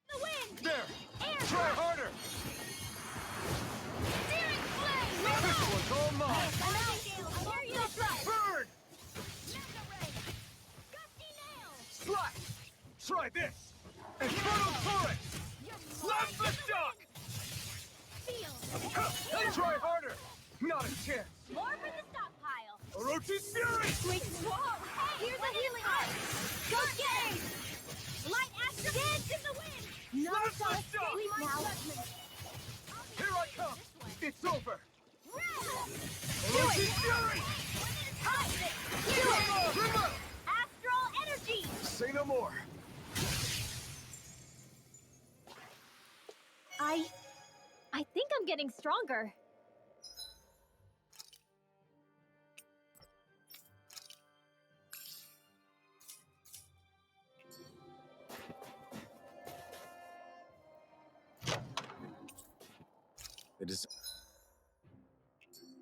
The wind! There! Air Try harder! Searing flame! This one's all mine! I'm out! Here you go! Burn! Mega Ray! Gusty nail! Slash! Try this! Infernal Torrent! Blast the shock! Feel! And try harder! Not a chance! More for the stockpile! Orochi's Fury! Sweet swamp! Hey, here's a healing art! Go get it! Light Astro Dance in the wind! No Blast the escape shock! now! Here I come! It's over! Do Orochi's it! Fury! Do it! Remember! Astral Energy! Say no more! I think I'm getting stronger. The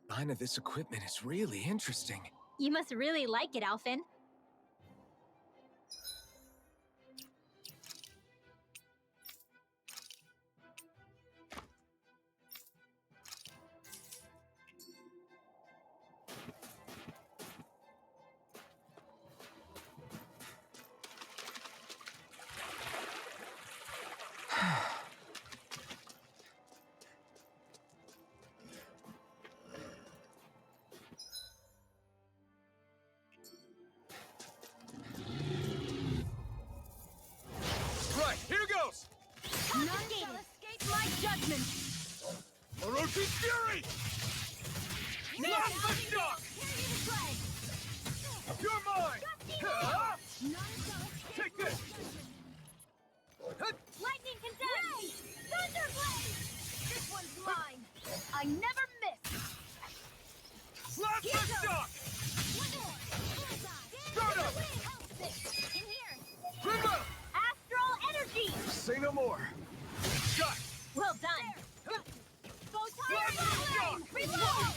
design of this equipment is really interesting. You must really like it, Alphen. Right, here goes! None shall escape my judgment. Orochi's Fury! Blast the shock! You're mine! Ah! Take this! Lightning condemned! Thunderblade! This one's mine! I never miss! Blast the shock! Start up! In here! Remember! Astral Energy! Say no more! Shot! Well done! Photon Blast the Flame! shock! Reload!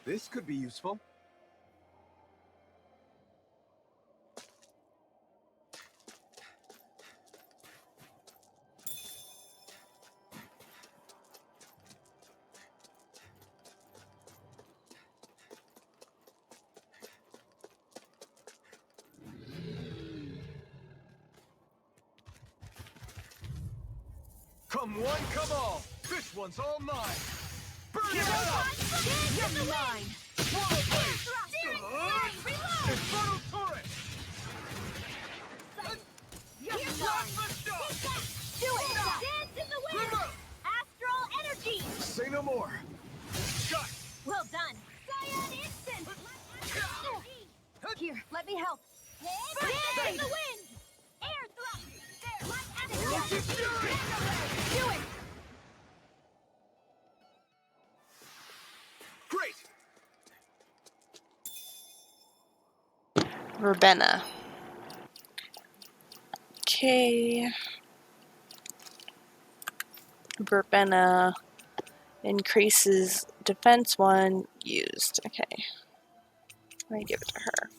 This could be useful. Come one, come all! This one's all mine! Burn it up! You're mine! Swallow Blade! Searing Flame! Reload! Infernal Torrent! You're Blast the shock! Do it! no more. Shot. Well done. Cyan instant. Here, let me help. Burst in the wind. Air thrust. There. Light acid. Do it. Great. Verbena. Okay. Verbena increases defense 1 used. Okay. Let me give it to her.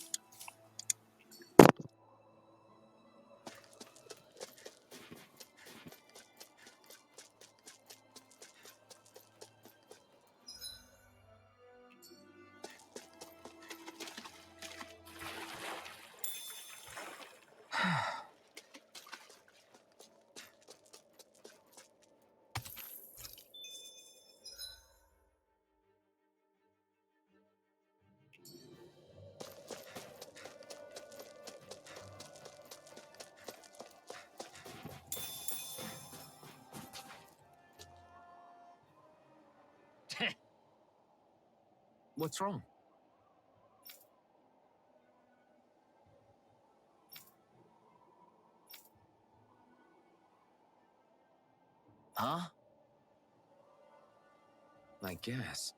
What's wrong? Huh? I guess.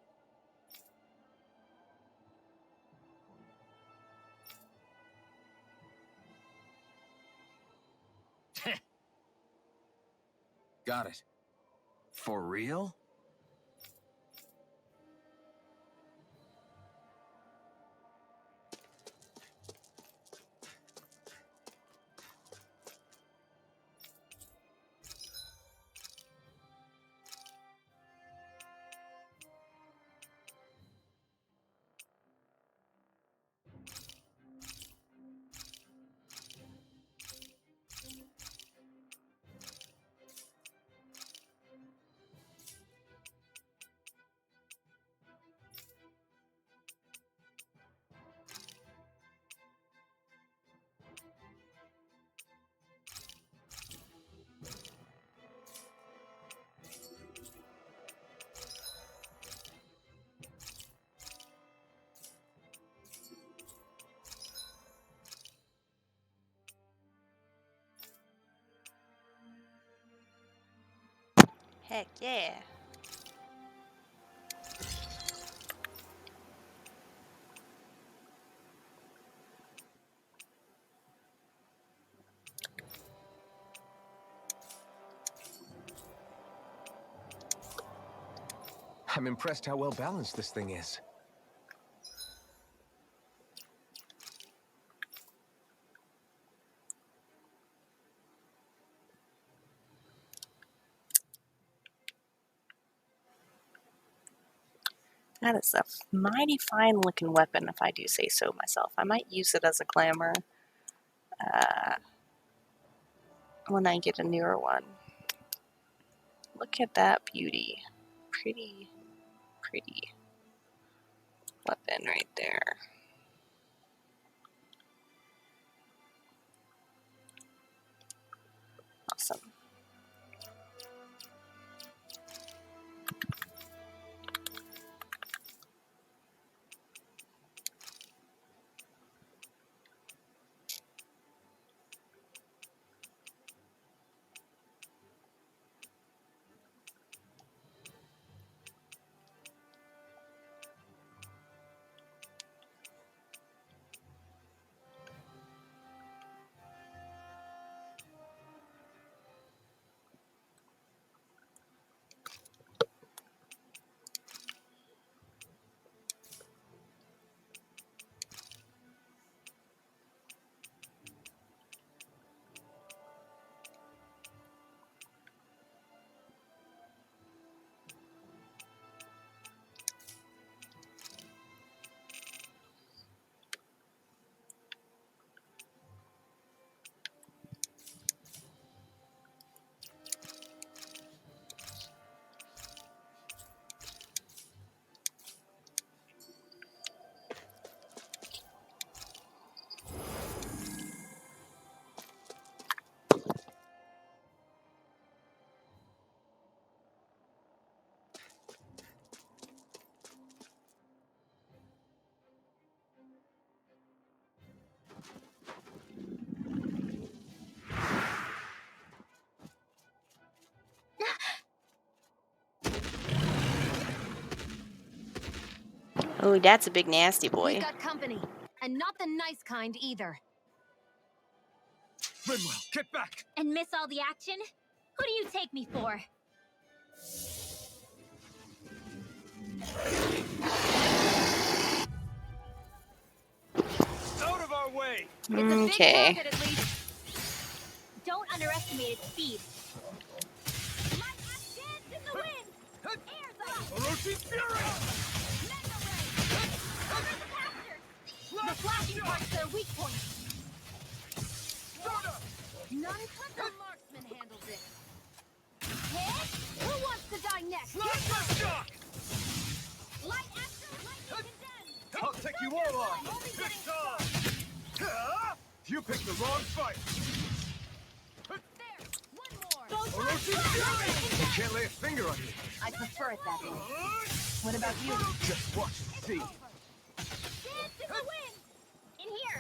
Got it. For real? Heck yeah. I'm impressed how well balanced this thing is. That is a mighty fine looking weapon, if I do say so myself. I might use it as a clamor when I get a newer one. Look at that beauty. Pretty, pretty weapon right there. Awesome. Oh, that's a big nasty boy. We've got company, and not the nice kind either. Rimwell, get back! And miss all the action? Who do you take me for? Out of our way! It's a big Okay. rocket at least. Don't underestimate its speed. Light up dance in the wind! Air's up! Orochi's Fury! Mega ray! Cover the capture! The flashing parts their weak point. Non-custom marksman handles it. Hit! Who wants to die next? Plasma shock! Light after lightning condemned! I'll take you all on! Only Big getting time! You picked the wrong fight! there! One more! Orochi's Fury! You can't lay a finger on me! I prefer it that way. What about you? Just watch and see! Dance in the wind! In here!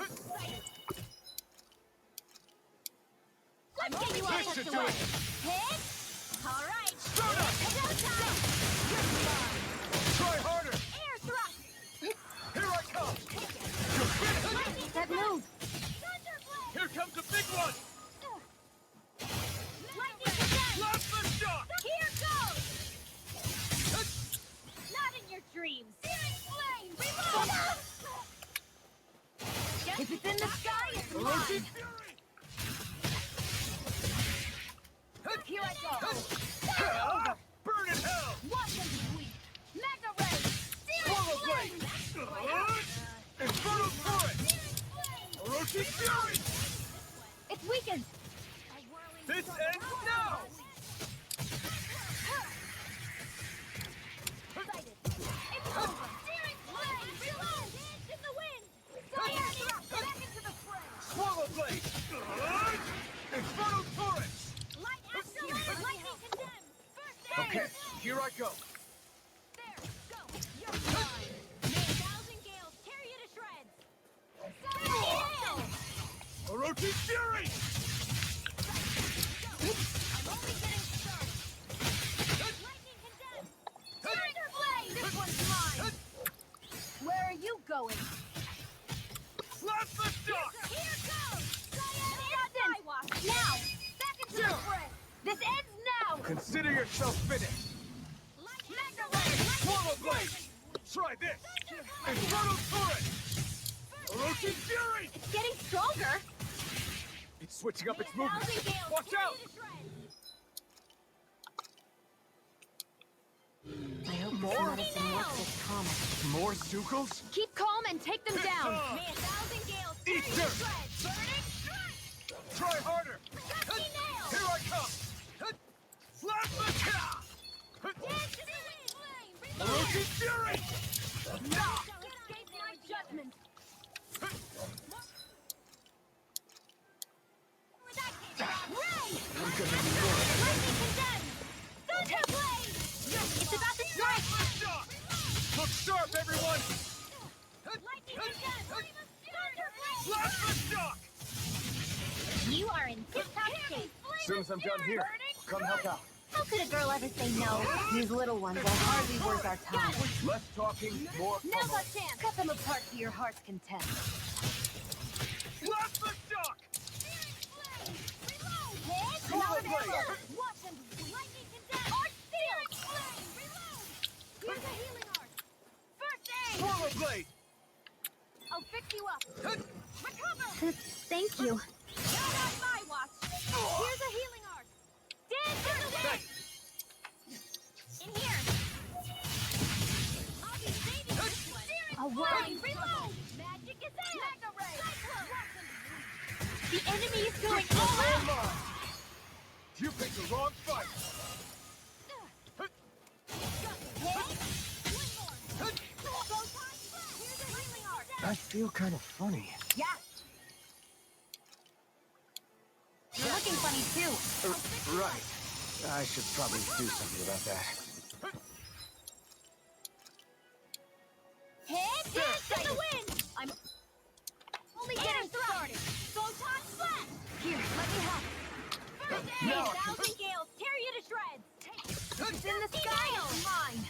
Let's get you all This tucked should do away! it. Hit! All right! Start up! Showtime! Try harder! Air thrust! Here I come! Lightning That move! Thunderblade! Here comes the big one! Lightning condemned! Plasma shock! Here goes! Not in your dreams! Searing flame! Reload! If it's in the sky, it's Orochi's mine! Fury! Here I go! Burn in hell! Watch him sweep! Mega ray! Searing Swallow flame! blade! Infernal torrent! Orochi's Fury! It's weakened! This ends now! Excited! It's over! Searing flame! Reload! Dance in the wind! Fire! Back into the fray! Swallow blade! Infernal torrent! Light after light! Lightning condemned! First aid! Okay, here I go! There! Go! You're mine! May a thousand gales tear you to shreds! Hail! Orochi's Fury! I'm only getting started! Lightning condemned! Thunder blade! This one's mine! Where are you going? Plasma shock! Here goes! Instant! Now! Back into the fray! This ends now! Consider yourself finished! Mega ray! Swallow blade! Try this! Infernal torrent! Orochi's Fury! It's getting stronger! It's switching up its movement! Thousand gales Watch tear out! you to shreds! I hope this medicine works as promised. More Zuko's? Keep calm and take them down! May a thousand gales tear you Eat to dirt! shreds! Burning strike! Try harder! Dusty nail! Here I come! Plasma shock! Dance in the wind! Flame! Reload! Orochi's Fury! Shall escape my judgment! Where that came from! Ray! Lightning condemned! Thunder blade! It's about to strike! Plasma shock! Look sharp, everyone! Lightning condemned! Thunder blade! Plasma shock! You are in tip-top shape! As soon as I'm done here, come help out. How could a girl ever say no? These little ones are hardly worth our time. Less talking, more Now's fun. our chance! Cut them apart to your heart's content. Plasma shock! Hit! Swallow blade! Watch him! Lightning condemned! Art searing flame! Reload! Here's a healing art! First aid! Swallow blade! I'll fix you up! Recover! Thank you. Not on my watch! Here's a healing art! Dance in the wind! In here! I'll be saving this one! A whirling Reload! Magic is in! Mega ray! The enemy is going all out! You picked the wrong fight! I feel kind of funny. Yeah. You're looking funny too. Right. I should probably do something about that. Hit! Dance in the wind! I'm only getting started! Photon flash! Here, let me help. First aid! Thousand gales tear you to shreds! Take It's in the sky. It's mine.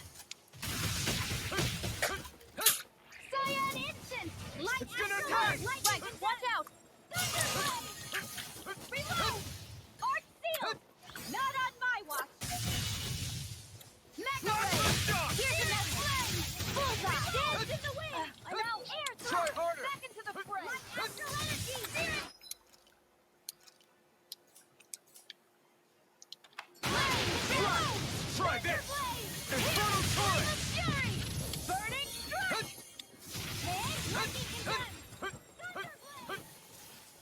Try this! Infernal Torrent! Fury! Burning Strike! And Lightning Condemned!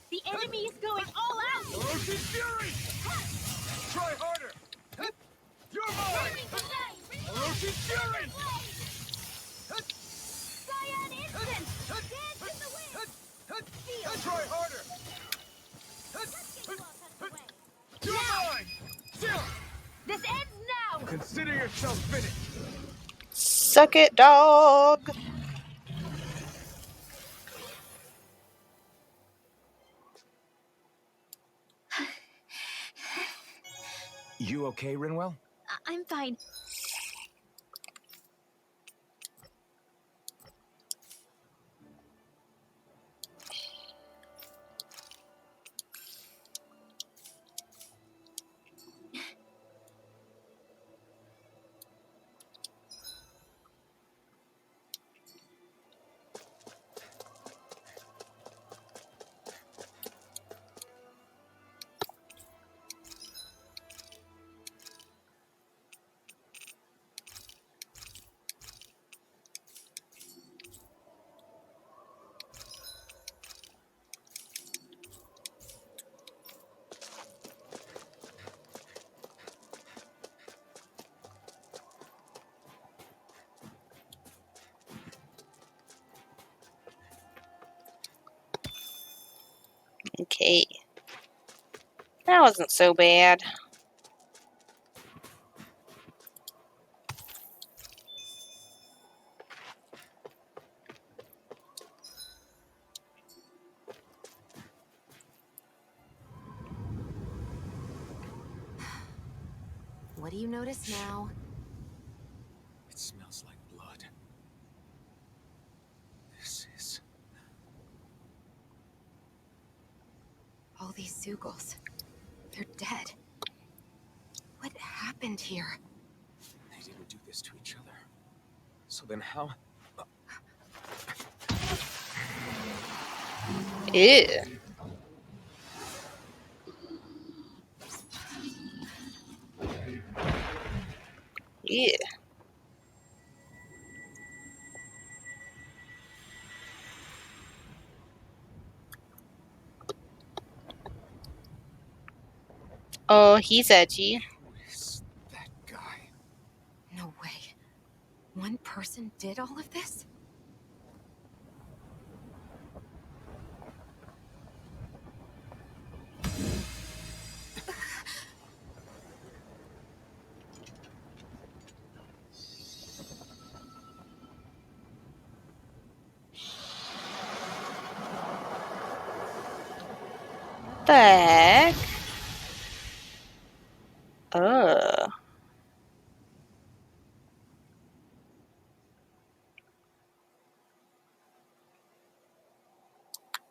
The enemy is going all out! Orochi's Fury! Try harder! You're mine! Burning Condemned! Orochi's Fury! Cyan Instant! Dance in the wind! Feel! Try harder! Let's get you all tucked away! You're mine! Still! This ends now! Consider yourself finished! Suck it, dog. You okay, Rinwell? I'm fine. Okay. That wasn't so bad. What do you notice now? It smells like blood. This is... All these Zeugles. They're dead. What happened here? They didn't do this to each other. So then how... Ew. Yeah. Oh, he's edgy. Who is that guy? No way. One person did all of this? The heck? Ugh.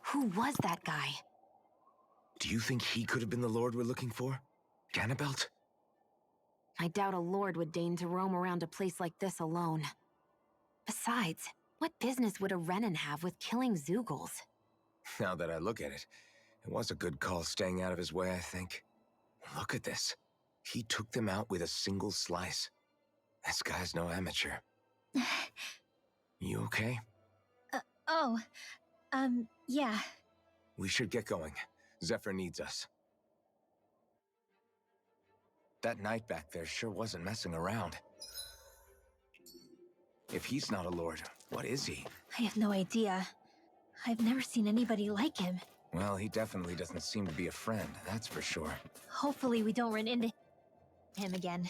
Who was that guy? Do you think he could have been the Lord we're looking for? Ganabelt? I doubt a lord would deign to roam around a place like this alone. Besides, what business would a Renan have with killing Zeugles? Now that I look at it, it was a good call staying out of his way, I think. Look at this. He took them out with a single slice. This guy's no amateur. You okay? Oh, yeah. We should get going. Zephyr needs us. That knight back there sure wasn't messing around. If he's not a lord, what is he? I have no idea. I've never seen anybody like him. Well, he definitely doesn't seem to be a friend, that's for sure. Hopefully we don't run into him again.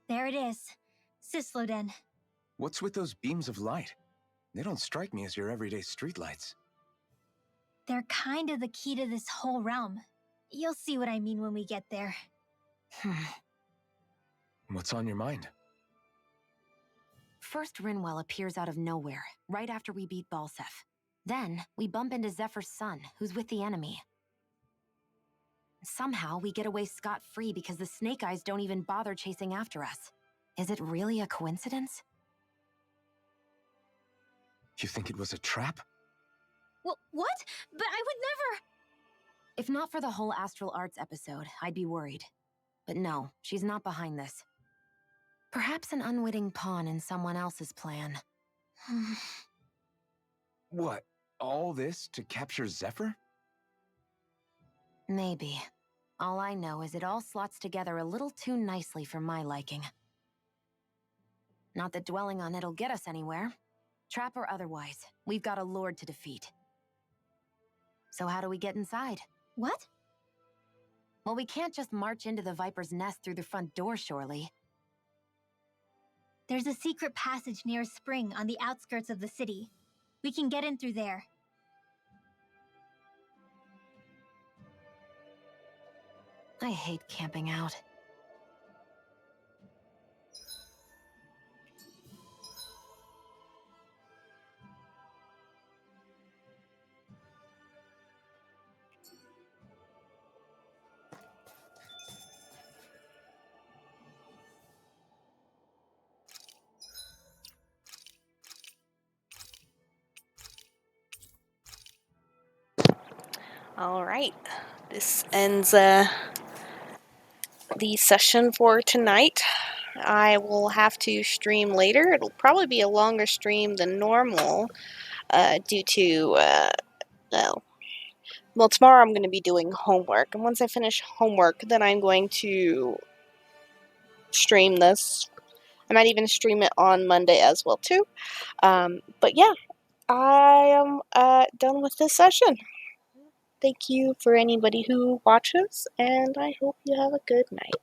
There it is. Cisloden. What's with those beams of light? They don't strike me as your everyday streetlights. They're kind of the key to this whole realm. You'll see what I mean when we get there. What's on your mind? First, Rinwell appears out of nowhere, right after we beat Balseph. Then, we bump into Zephyr's son, who's with the enemy. Somehow, we get away scot-free because the Snake Eyes don't even bother chasing after us. Is it really a coincidence? You think it was a trap? What? But I would never... If not for the whole Astral Arts episode, I'd be worried. But no, she's not behind this. Perhaps an unwitting pawn in someone else's plan. What? All this to capture Zephyr? Maybe. All I know is it all slots together a little too nicely for my liking. Not that dwelling on it'll get us anywhere. Trap or otherwise, we've got a lord to defeat. So how do we get inside? What? Well, we can't just march into the Viper's nest through the front door, surely. There's a secret passage near a spring on the outskirts of the city. We can get in through there. I hate camping out. All right, this ends the session for tonight. I will have to stream later. It'll probably be a longer stream than normal due to, well, tomorrow I'm going to be doing homework. And once I finish homework, then I'm going to stream this. I might even stream it on Monday as well, too. But yeah, I am done with this session. Thank you for anybody who watches, and I hope you have a good night.